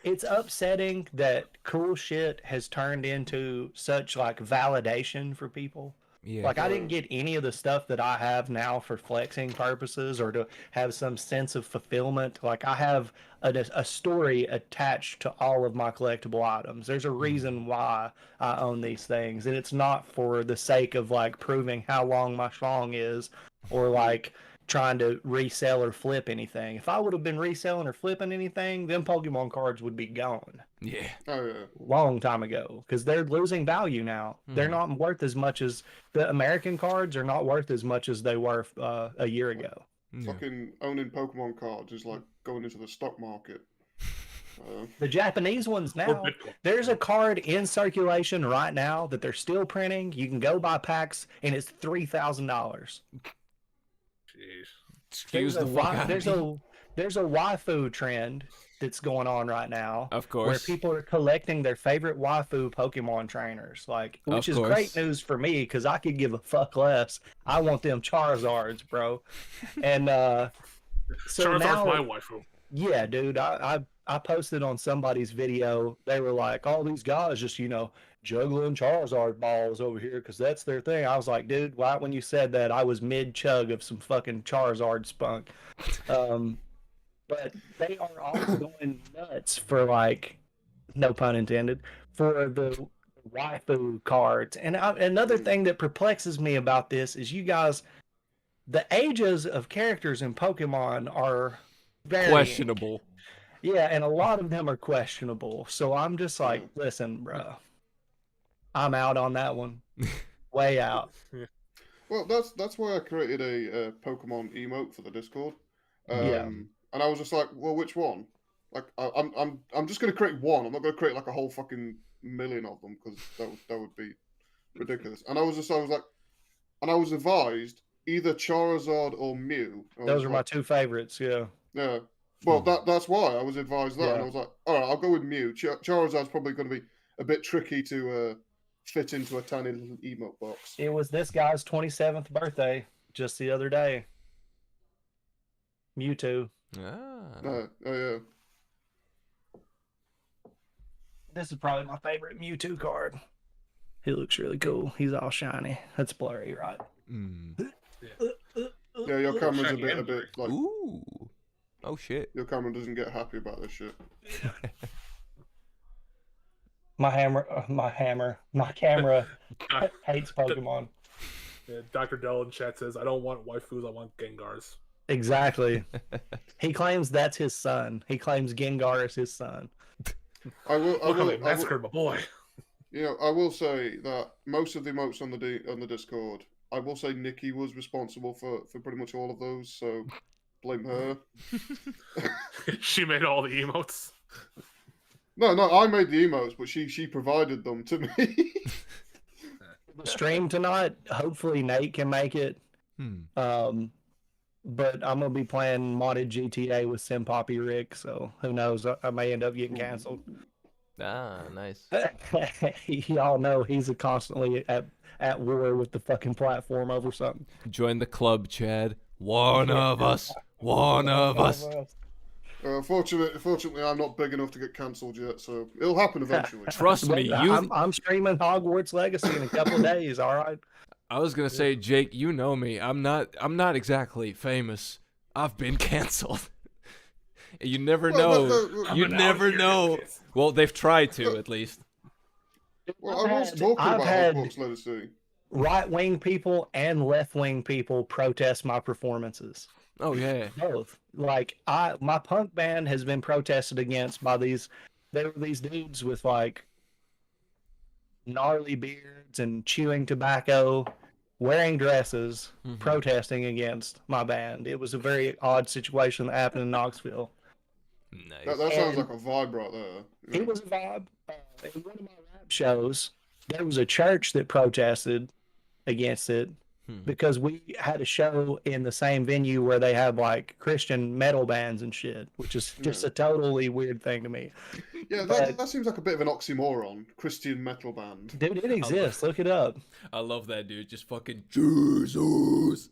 it's upsetting that cool shit has turned into such like validation for people. Yeah. Like, I didn't get any of the stuff that I have now for flexing purposes or to have some sense of fulfillment. Like, I have a story attached to all of my collectible items. There's a reason why I own these things, and it's not for the sake of like proving how long my schlong is or like trying to resell or flip anything. If I would have been reselling or flipping anything, then Pokemon cards would be gone Yeah. Oh yeah. long time ago because they're losing value now. They're not worth as much as the American cards are not worth as much as they were a year ago. Yeah. Fucking owning Pokemon cards is like going into the stock market. The Japanese ones Or now, Bitcoin. there's a card in circulation right now that they're still printing. You can go buy packs and it's $3,000. Jeez. Excuse the fuck out There's of me. there's a waifu trend that's going on right now. Of Where course. people are collecting their favorite waifu Pokemon trainers, like, which Of is great course. news for me because I could give a fuck less. I want them Charizards, bro. And so Charizard's now, my waifu. yeah, dude, I posted on somebody's video. They were like, all these guys just, you know, juggling Charizard balls over here because that's their thing. I was like, dude, why when you said that, I was mid chug of some fucking Charizard spunk. But they are all going nuts for, like, no pun intended, for the waifu cards. And another thing that perplexes me about this is you guys, the ages of characters in Pokemon are varying. Questionable. Yeah, and a lot of them are questionable. So I'm just like, listen, bro, I'm out on that one. Way out. Well, that's why I created a Pokemon emote for the Discord. Yeah. And I was just like, well, which one? Like, I'm just gonna create one. I'm not gonna create like a whole fucking million of them because that would be ridiculous. And I was like, and I was advised either Charizard or Mew. Those are my two favorites. Yeah. Yeah. Well, that's why I was advised that, and Yeah. I was like, all right, I'll go with Mew. Charizard's probably going to be a bit tricky to fit into a tiny little emote box. It was this guy's 27th birthday just the other day. Mewtwo. Ah. Oh yeah. This is probably my favorite Mewtwo card. He looks really cool. He's all shiny. That's blurry, right? Mm. Yeah, your camera's Shiny a and bit like Ooh. Oh shit. your camera doesn't get happy about this shit. My camera hates Pokemon. Yeah, Dr. Dell in chat says, I don't want waifus, I want Gengars. Exactly. He claims that's his son. He claims Gengar is his son. I Look how they will, massacred my boy. you know, I will say that most of the emotes on the Discord, I will say Nikki was responsible for pretty much all of those, so blame her. She made all the emotes. No, I made the emotes, but she provided them to me. The stream tonight, hopefully Nate can make it. Hmm. but I'm gonna be playing modded GTA with Poppy Rick, so who knows? I may end up getting canceled. Ah, nice. Y'all know he's constantly at war with the fucking platform over something. Join the club, Chad. One of us. One of us. Fortunately, I'm not big enough to get cancelled yet, so it'll happen eventually. Trust me, I'm streaming Hogwarts Legacy in a couple of days. All right. I was gonna say, Jake, you know me. I'm not exactly famous. I've been canceled. You never know. You never know. Well, they've tried to, at least. Well, I was talking about Hogwarts Legacy. Right-wing people and left-wing people protest my performances. Oh yeah. Both. Like my punk band has been protested against by these dudes with like gnarly beards and chewing tobacco, wearing dresses, protesting against my band. It was a very odd situation that happened in Knoxville. Nice. That sounds like a vibe right there. It was a vibe. In one of my rap shows, there was a church that protested against it because we had a show in the same venue where they have like Christian metal bands and shit, which is just a totally weird thing to me. Yeah, that seems like a bit of an oxymoron. Christian metal band. Dude, it exists. Look it up. I love that, dude. Just fucking Jesus.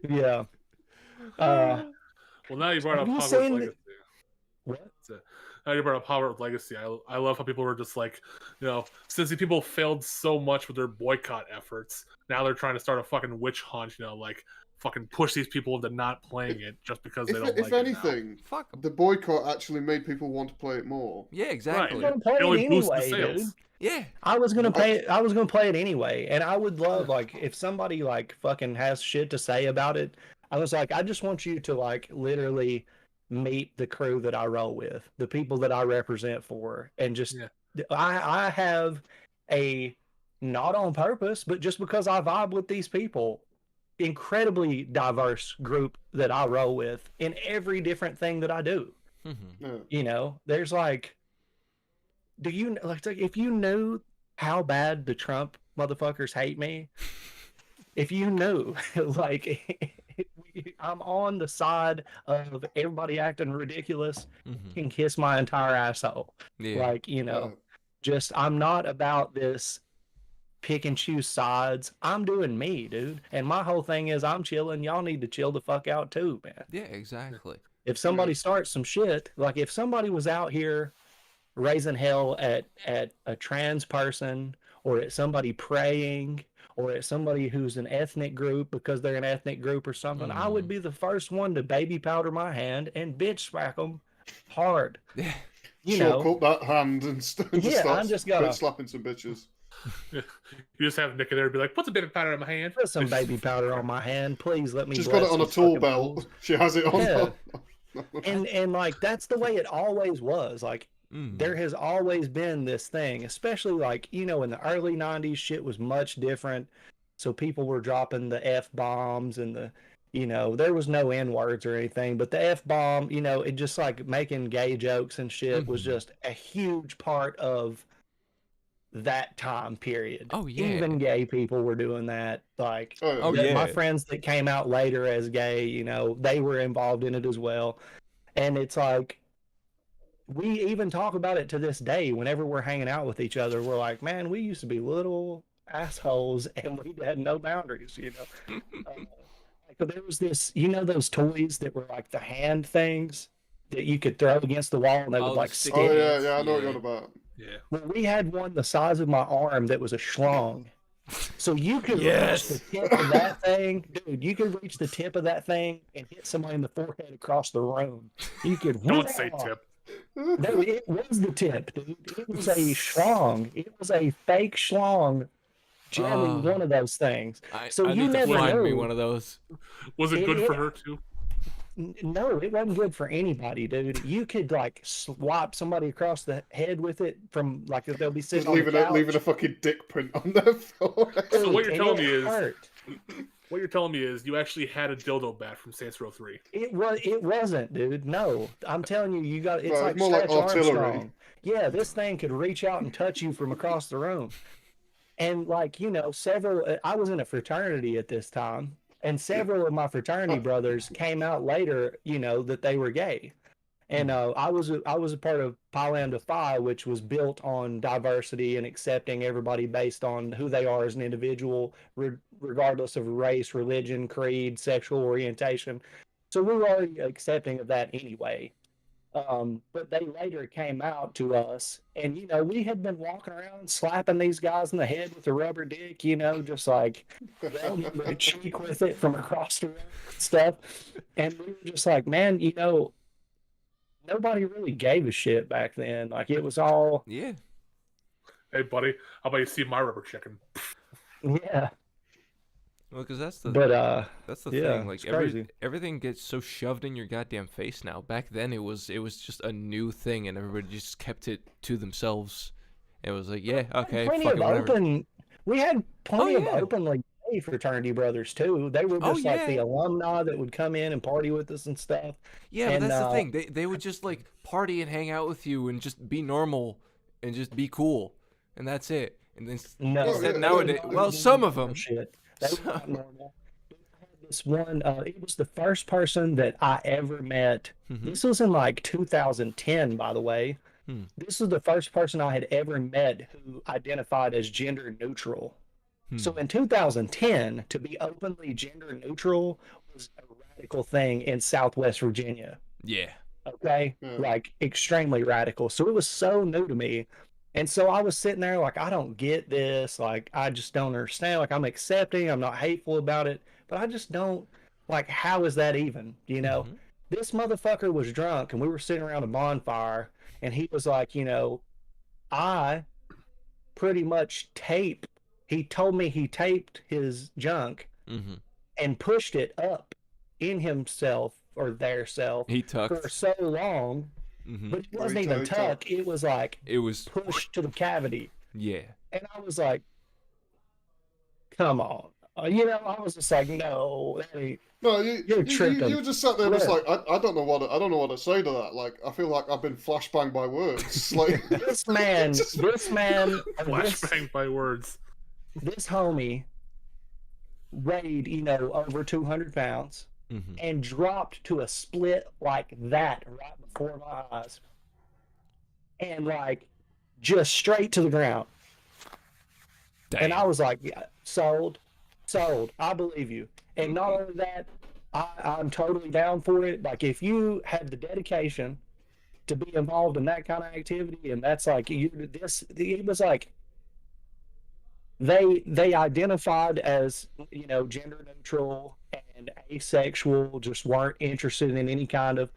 Yeah. Well, now you brought up Have you Hogwarts seen Legacy. What? Now you brought up Hogwarts Legacy. I love how people were just like, since these people failed so much with their boycott efforts, now they're trying to start a fucking witch hunt. Like fucking push these people into not playing it just because they don't like it. If anything, fuck 'em. the boycott actually made people want to play it more. Yeah, exactly. I was gonna play it anyway, dude. Yeah. I was gonna play it anyway, and I would love like if somebody like fucking has shit to say about it. I was like, I just want you to like literally meet the crew that I roll with, the people that I represent for, and just I have a, not on purpose, but just because I vibe with these people, incredibly diverse group that I roll with in every different thing that I do. There's like, do you like if you knew how bad the Trump motherfuckers hate me, if you knew like I'm on the side of everybody acting ridiculous, can kiss my entire asshole. Like, just I'm not about this pick and choose sides. I'm doing me, dude. And my whole thing is I'm chilling. Y'all need to chill the fuck out too, man. Yeah, exactly. If somebody starts some shit, like if somebody was out here raising hell at a trans person or at somebody praying or at somebody who's an ethnic group because they're an ethnic group or something, I would be the first one to baby powder my hand and bitch smack them hard. Yeah. Cut that hand and start slapping some bitches. You just have Nick in there and be like, put some baby powder in my hand. Put some baby powder on my hand. Please let me She's got it on a tool belt. Balls. She has it on. Yeah. and like that's the way it always was. Like there has always been this thing, especially like, in the early 90s, shit was much different. So people were dropping the F-bombs and there was no N-words or anything, but the F-bomb, it just like making gay jokes and shit was just a huge part of that time period. Oh, yeah. Even gay people were doing that. Like, yeah. My friends that came out later as gay, they were involved in it as well. And it's like, we even talk about it to this day. Whenever we're hanging out with each other, we're like, man, we used to be little assholes and we had no boundaries, Like, there was this, those toys that were like the hand things that you could throw against the wall and they would like stick. Oh, yeah, I know what you're on about. Yeah. Well, we had one the size of my arm that was a schlong. So you could reach the tip of that thing, dude. You could reach the tip of that thing and hit somebody in the forehead across the room. You could. Don't say tip. No, it was the tip, dude. It was a schlong. It was a fake schlong jamming one of those things. I you need never to find know. me one of those. Was it good for her too? No, it wasn't good for anybody, dude. You could like swap somebody across the head with it from like if they'll be sitting just leaving a fucking dick print on their forehead. So what you're telling me is you actually had a dildo bat from Saints Row 3. It wasn't, dude. No, I'm telling you, it's like more like artillery. Armstrong. Yeah, this thing could reach out and touch you from across the room. And like, several, I was in a fraternity at this time. And several of my fraternity brothers came out later, you know, that they were gay. And I was a part of Pi Lambda Phi, which was built on diversity and accepting everybody based on who they are as an individual, regardless of race, religion, creed, sexual orientation. So we were already accepting of that anyway. But they later came out to us, and you know, we had been walking around slapping these guys in the head with a rubber dick, you know, just like rubbing their cheek with it from across the room and stuff. And we were just like, man, you know, nobody really gave a shit back then. Like it was all, Yeah. Hey, buddy, how about you see my rubber chicken? yeah. Well, because that's the Yeah, thing. Like it's crazy. everything gets so shoved in your goddamn face now. Back then, it was just a new thing, and everybody just kept it to themselves. It was like, yeah, okay, Plenty fuck of it, whatever. open. We had plenty of yeah. openly gay fraternity brothers too. They were Oh, just like yeah. the alumni that would come in and party with us and stuff. Yeah, but And, that's the thing. They would just like party and hang out with you and just be normal and just be cool, and that's it. And then No, instead yeah, nowadays, yeah, well, some of them. shit. They were not normal. We had this one. It was the first person that I ever met. Mhm. This was in like 2010, by the way. Hmm. This was the first person I had ever met who identified as gender neutral. So in 2010, to be openly gender neutral was a radical thing in Southwest Virginia. Yeah. Okay, Yeah. like extremely radical. So it was so new to me. And so I was sitting there like, I don't get this. Like, I just don't understand. Like, I'm accepting, I'm not hateful about it, but I just don't, like, how is that even? You know, Mhm. this motherfucker was drunk and we were sitting around a bonfire and he was like, you know, I pretty much he told me he taped his junk Mhm. and pushed it up in himself or their self He for tucked. so long, Mhm. but it wasn't even tuck. It was like It was pushed to the cavity. yeah. And I was like, come on. You know, I was just like, no, that ain't. No, You're tripping. you just sat there just Yeah. like I don't know what to say to that. Like I feel like I've been flashbanged by words. Like This man, Just- this Flashbang by words. this homie weighed, you know, over 200 pounds Mhm. and dropped to a split like that right before my eyes. And like just straight to the ground. Damn. And I was like, yeah, sold. I believe you. And not only that, I'm totally down for it. Like, if you had the dedication to be involved in that kind of activity, and that's like, it was like, they identified as, you know, gender neutral and asexual, just weren't interested in any kind of,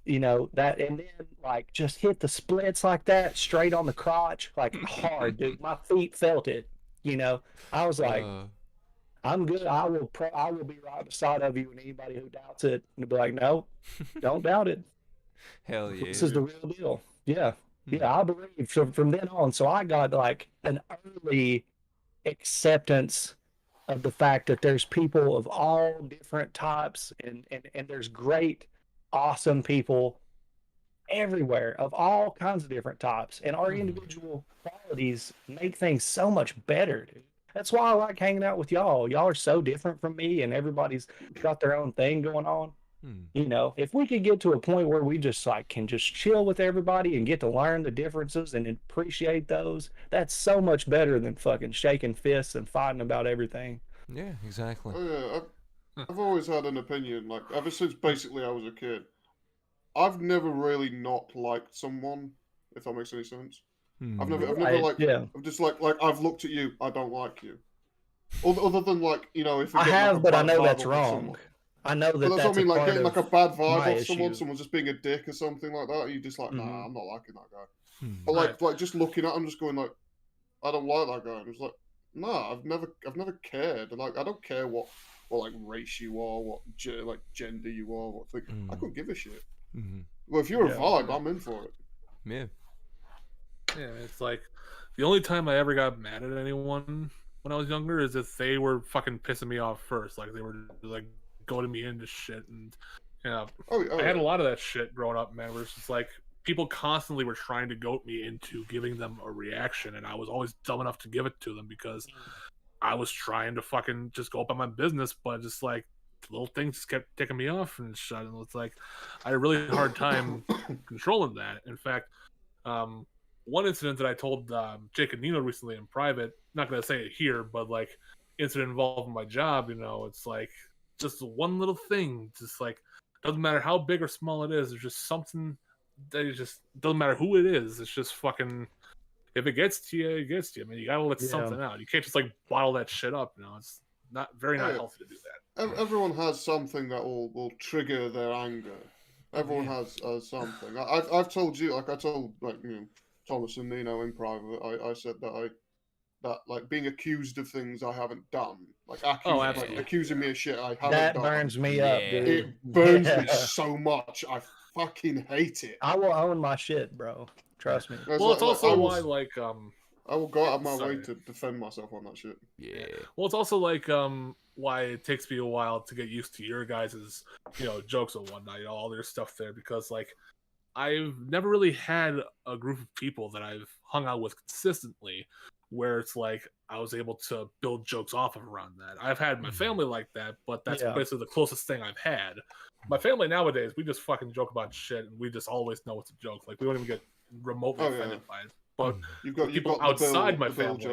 you know, that, and then like just hit the splits like that straight on the crotch, like hard, dude. My feet felt it. You know, I was like, I'm good. I will be right beside of you, and anybody who doubts it, and be like, no, don't doubt it. hell yeah. This is the real deal. Yeah, yeah, I believe from then on. So I got like an early acceptance of the fact that there's people of all different types, and there's great, awesome people everywhere of all kinds of different types, and our individual qualities make things so much better, dude. That's why I like hanging out with y'all. Y'all are so different from me, and everybody's got their own thing going on. You know, if we could get to a point where we just like can just chill with everybody and get to learn the differences and appreciate those, that's so much better than fucking shaking fists and fighting about everything. Yeah, exactly. Oh yeah, I've always had an opinion. Like ever since basically I was a kid, I've never really not liked someone. If that makes any sense. I've never like. Yeah, I'm just like I've looked at you. I don't like you. Other than like you know if you I get, have, like, a but I bad know vibe that's off of wrong. someone. I know that But that's what I mean. a Like part getting of like a bad vibe my off someone, issue. someone just being a dick or something like that. You just like, nah, Mhm. I'm not liking that guy. But like just looking at him, just going like, I don't like that guy. And it's like, nah, I've never cared. Like I don't care what like race you are, what like gender you are, what thing. I couldn't give a shit. Well, if you're Yeah. a vibe, I'm in for it. Yeah. Yeah, it's like the only time I ever got mad at anyone when I was younger is if they were fucking pissing me off first. Like they were like goading me into shit, and yeah, Oh, I had a yeah. lot of that shit growing up, man. Where it's just like people constantly were trying to goat me into giving them a reaction, and I was always dumb enough to give it to them because I was trying to fucking just go about my business, but just like little things just kept taking me off and shit. And it's like I had a really hard time controlling that. In fact, one incident that I told Jake and Nino recently in private, not gonna say it here, but like incident involving my job, you know, it's like just one little thing, just like doesn't matter how big or small it is, there's just something that it just doesn't matter who it is, it's just fucking, if it gets to you, it gets to you. I mean, you gotta let something out. You can't just like bottle that shit up, you know. It's not healthy to do that. Everyone has something that will trigger their anger. Everyone has something. I've told you, like I told Thomas and Nino in private. I said that like being accused of things I haven't done, like accusing me of shit I haven't done. That burns me up, dude. It burns me so much. I fucking hate it. I will own my shit, bro. Trust me. Well, it's also why like I will go out of my way to defend myself on that shit. Yeah. Well, it's also like why it takes me a while to get used to your guys' jokes and whatnot, all their stuff there, because like I've never really had a group of people that I've hung out with consistently where it's like I was able to build jokes off of around that. I've had my family like that, but that's basically the closest thing I've had. My family nowadays, we just fucking joke about shit, and we just always know it's a joke. Like we don't even get remotely offended by it. But you've got outside my family.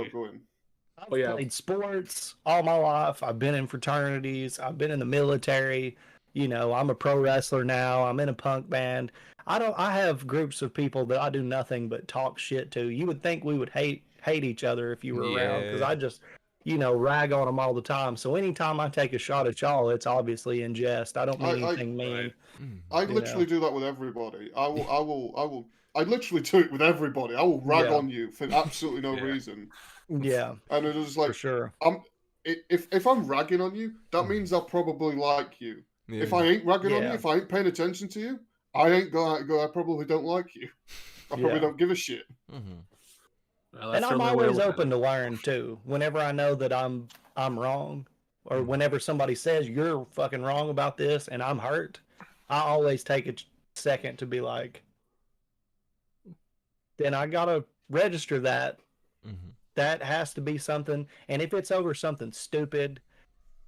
I've played sports all my life. I've been in fraternities. I've been in the military. You know, I'm a pro wrestler now. I'm in a punk band. I have groups of people that I do nothing but talk shit to. You would think we would hate each other if you were around, because I just, rag on them all the time. So anytime I take a shot at y'all, it's obviously in jest. I don't mean anything mean. I literally do that with everybody. I literally do it with everybody. I will rag on you for absolutely no reason. Yeah. And it is like, for sure. If I'm ragging on you, that means I probably like you. Yeah. If I ain't ragging on you, if I ain't paying attention to you, I probably don't like you. I probably don't give a shit. Well, and I'm always open to learn too. Whenever I know that I'm wrong, or whenever somebody says you're fucking wrong about this and I'm hurt, I always take a second to be like, then I gotta register that. That has to be something. And if it's over something stupid,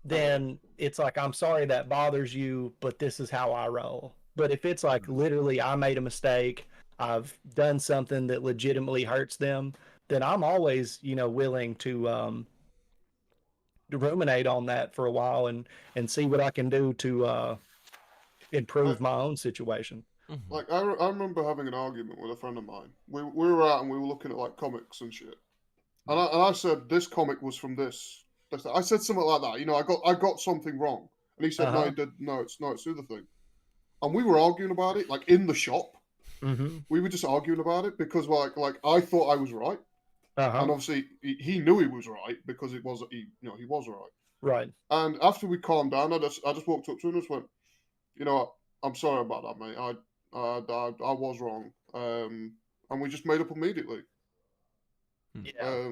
then it's like, I'm sorry that bothers you, but this is how I roll. But if it's like literally I made a mistake, I've done something that legitimately hurts them, then I'm always, willing to ruminate on that for a while and see what I can do to improve my own situation. Like I remember having an argument with a friend of mine. We were out and we were looking at like comics and shit. And I said this comic was from this. I said something like that. I got something wrong, and he said no, he did. No, it's the other thing. And we were arguing about it, like in the shop. We were just arguing about it because like I thought I was right, and obviously he knew he was right because he was right. Right. And after we calmed down, I just walked up to him and just went, I'm sorry about that, mate. I was wrong. And we just made up immediately. Yeah.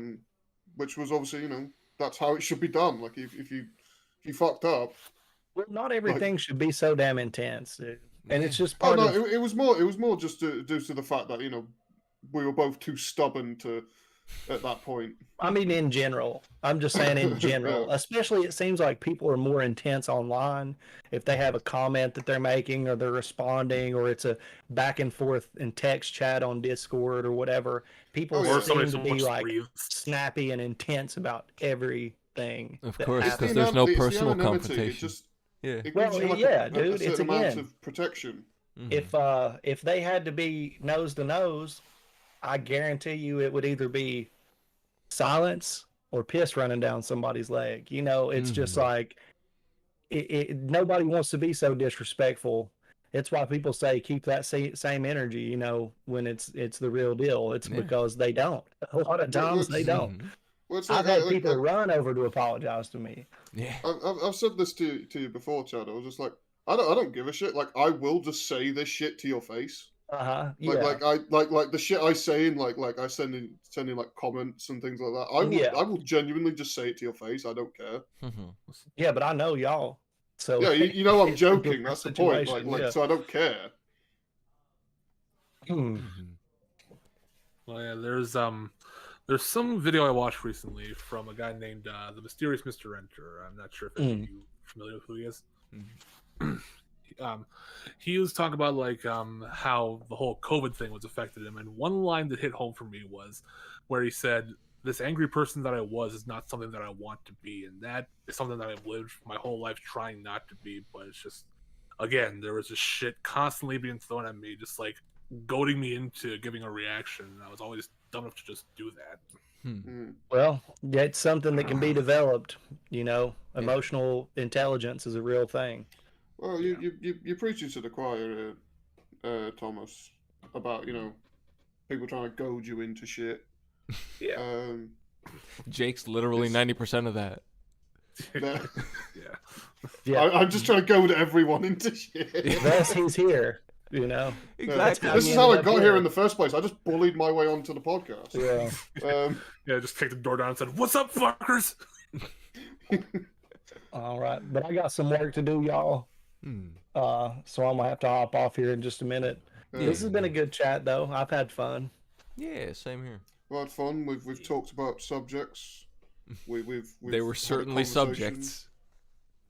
Which was obviously, that's how it should be done. Like if you fucked up. Well, not everything should be so damn intense, dude. And it's just part of... it was more just due to the fact that, we were both too stubborn at that point. I mean, in general. I'm just saying in general. Especially, it seems like people are more intense online. If they have a comment that they're making or they're responding, or it's a back and forth in text chat on Discord or whatever, people seem to be like snappy and intense about everything. Of course, because there's no personal confrontation. It gives you dude, it's amount of protection. If they had to be nose to nose, I guarantee you it would either be silence or piss running down somebody's leg. It's just like nobody wants to be so disrespectful. It's why people say keep that same energy, when it's the real deal. It's because they don't. A lot of times they don't. I've had people run over to apologize to me. Yeah, I've said this to you before, Chad. I was just like, I don't give a shit. Like, I will just say this shit to your face. Yeah. Like the shit I say in like I send in like comments and things like that. I will genuinely just say it to your face. I don't care. Yeah, but I know y'all. So yeah, I'm joking. That's the point. So I don't care. Well, yeah, there's There's some video I watched recently from a guy named the Mysterious Mr. Enter. I'm not sure if any of you are familiar with who he is. He was talking about like how the whole COVID thing was affected him, and one line that hit home for me was where he said, "This angry person that I was is not something that I want to be, and that is something that I've lived my whole life trying not to be. But it's just, again, there was this shit constantly being thrown at me, just like goading me into giving a reaction. And I was always dumb enough to just do that." Well, it's something that can be developed. You know, emotional intelligence is a real thing. Well, you're preaching to the choir, Thomas, about people trying to goad you into shit. Yeah. Jake's literally 90% of that. Yeah. I'm just trying to goad everyone into shit. Thus, he's here. You know, Exactly. This is how I got here in the first place. I just bullied my way onto the podcast. Yeah. Yeah, just kicked the door down and said, "What's up, fuckers?" All right, but I got some work to do, y'all. So I'm gonna have to hop off here in just a minute. This has been a good chat, though. I've had fun. Yeah, same here. We had fun. We've talked about subjects. We've They were had a certainly conversation. subjects.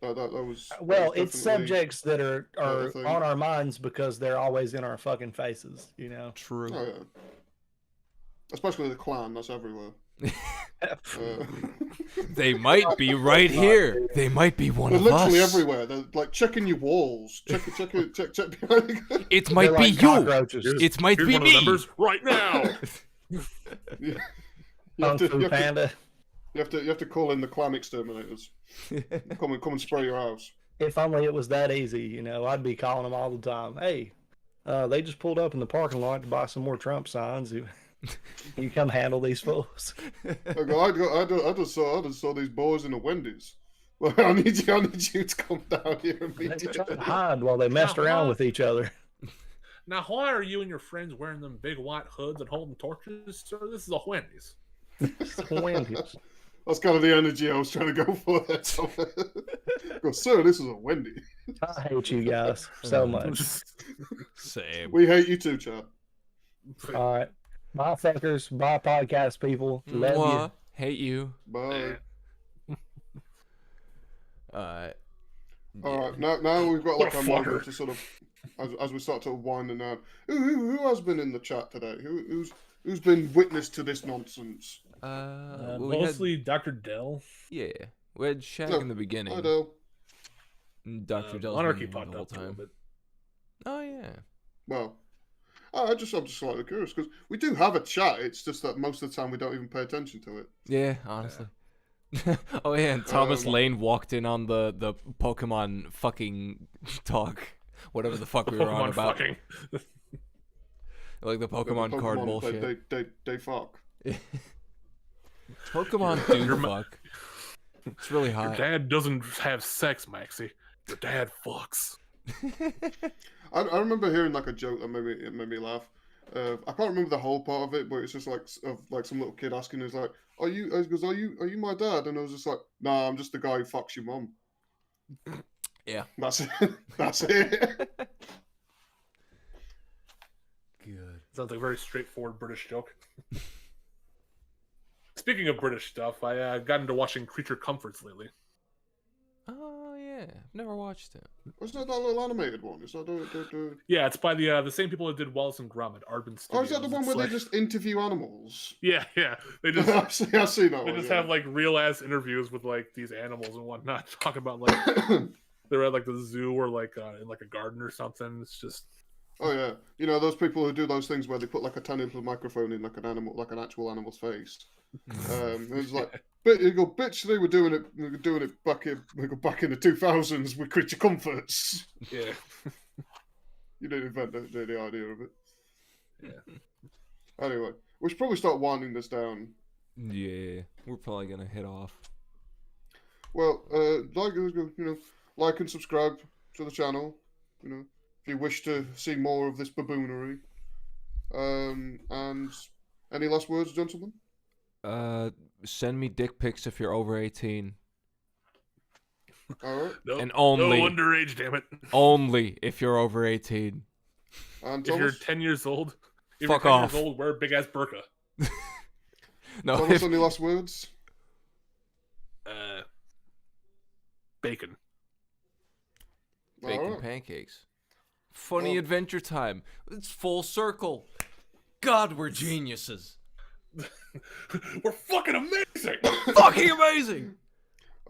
That was Well, that was it's definitely subjects that are a thing. on our minds because they're always in our fucking faces. You know. True. Oh, yeah. Especially the clan. That's everywhere. They might be right here. They might be one They're of us. literally everywhere. They're like checking your walls. Check behind you. It might They're be like you. cockroaches. It might Here's be one of the me. members right now. You Kung Fu Panda. you have to call in the clan exterminators. Come and spray your house. If only it was that easy, you know, I'd be calling them all the time. Hey, they just pulled up in the parking lot to buy some more Trump signs. You come handle these fools. I just saw these boys in the Wendy's. Well, I need you to come down here They immediately. tried to hide while they messed around with each other. Now, why are you and your friends wearing them big white hoods and holding torches, sir? This is a Wendy's. Wendy's. That's kind of the energy I was trying to go for there. Go, sir, this is a Wendy. I hate you guys so much. Same. We hate you too, Chad. All right. Bye, fuckers. Bye, podcast people. Love Mwah. Hate you. Bye. Uh, All right, now we've got like What a a moment fucker. to sort of, as we start to wind it down. Who has been in the chat today? Who's been witness to this nonsense? well, we had- Mostly Dr. Dell. yeah, we had Shaq No, in the beginning. I know. Dr. Dell's Monarchy been popped the whole up a little time. bit. Oh yeah. Well, I'm just slightly curious because we do have a chat. It's just that most of the time we don't even pay attention to it. Yeah, honestly. Oh yeah, and Thomas Um, Lane walked in on the Pokemon fucking talk, whatever the fuck we were on Pokemon about, fucking. like the Pokemon card bullshit. They fuck. Pokemon do fuck. It's really Your hot. dad doesn't have sex, Maxie. Your dad fucks. I remember hearing like a joke that made me laugh. I can't remember the whole part of it, but it's just like some little kid asking, "Is like, are you my dad?" And I was just like, "Nah, I'm just the guy who fucks your mum." Yeah. That's it. That's it. Good. Sounds like a very straightforward British joke. Speaking of British stuff, I got into watching Creature Comforts lately. Oh yeah, I've never watched it. Was that little animated one? Is that the... Yeah, it's by the same people that did Wallace and Gromit, Aardman Oh, Studios. is that the one It's where like- they just interview animals? Yeah. They just I see that they one. just yeah. have like real ass interviews with like these animals and whatnot, talking about like they're at like the zoo or like in like a garden or something. It's just Oh yeah, you know those people who do those things where they put like a 10-inch microphone in like an actual animal's face. It's like, but you go, bitch. They were doing it back in the 2000s with Creature Comforts. yeah. You didn't invent the idea of it. Yeah. Anyway, we should probably start winding this down. Yeah, we're probably gonna hit off. Well, like and subscribe to the channel. You know, if you wish to see more of this baboonery. And any last words, gentlemen? Send me dick pics if you're over 18. All right. No, And only- no underage, damn it. Only if you're over 18. And If you're Thomas? 10 years old, if Fuck you're 10 off. years old, wear a big ass burqa. No, Thomas, any last words? Bacon. bacon Alright. pancakes. Funny Oh. Adventure Time. It's full circle. God, we're geniuses. We're fucking amazing. Fucking amazing.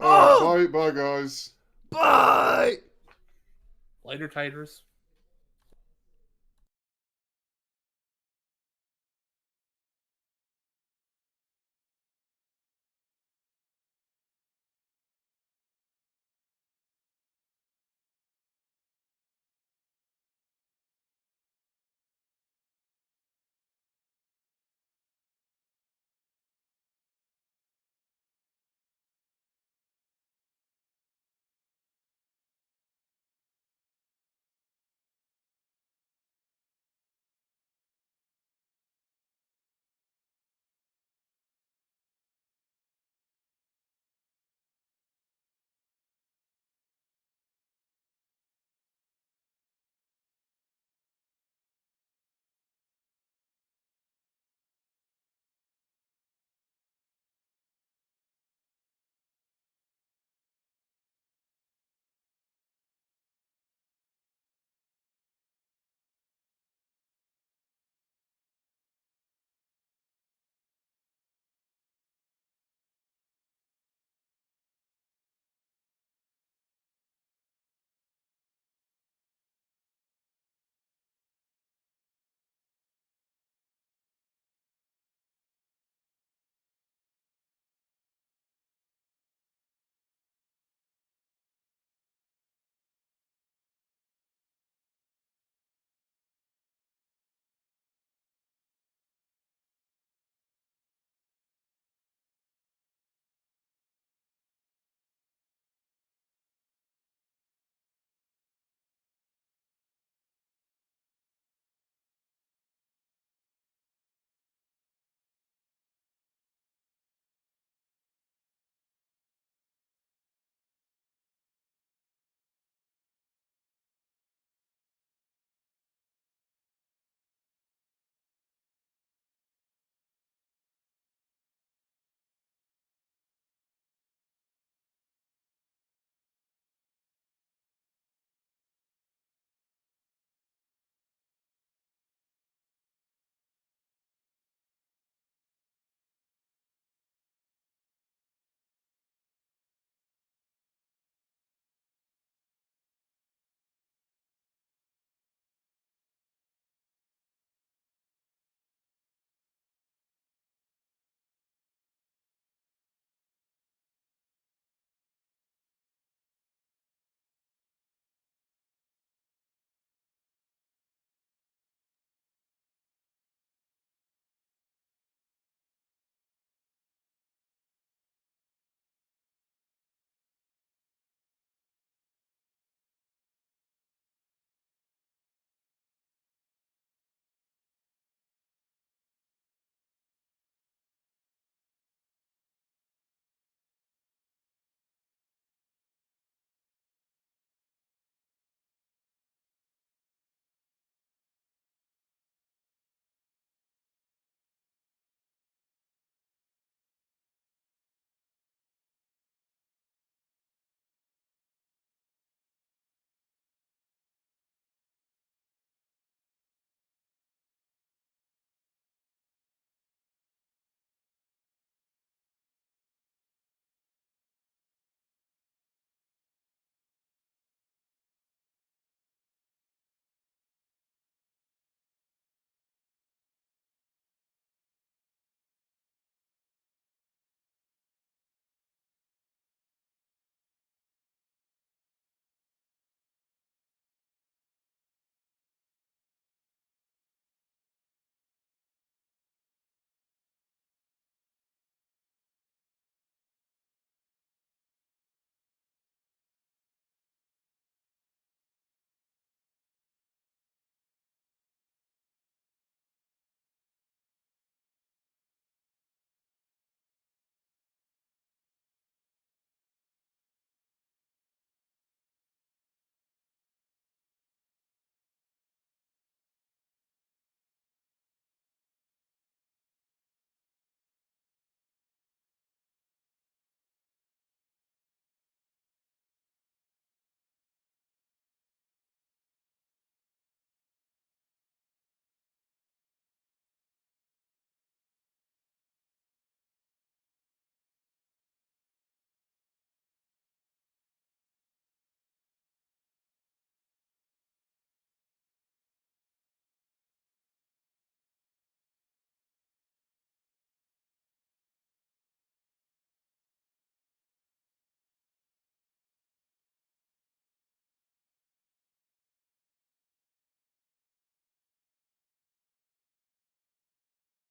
Alright, bye, guys. Bye. Lighter titers.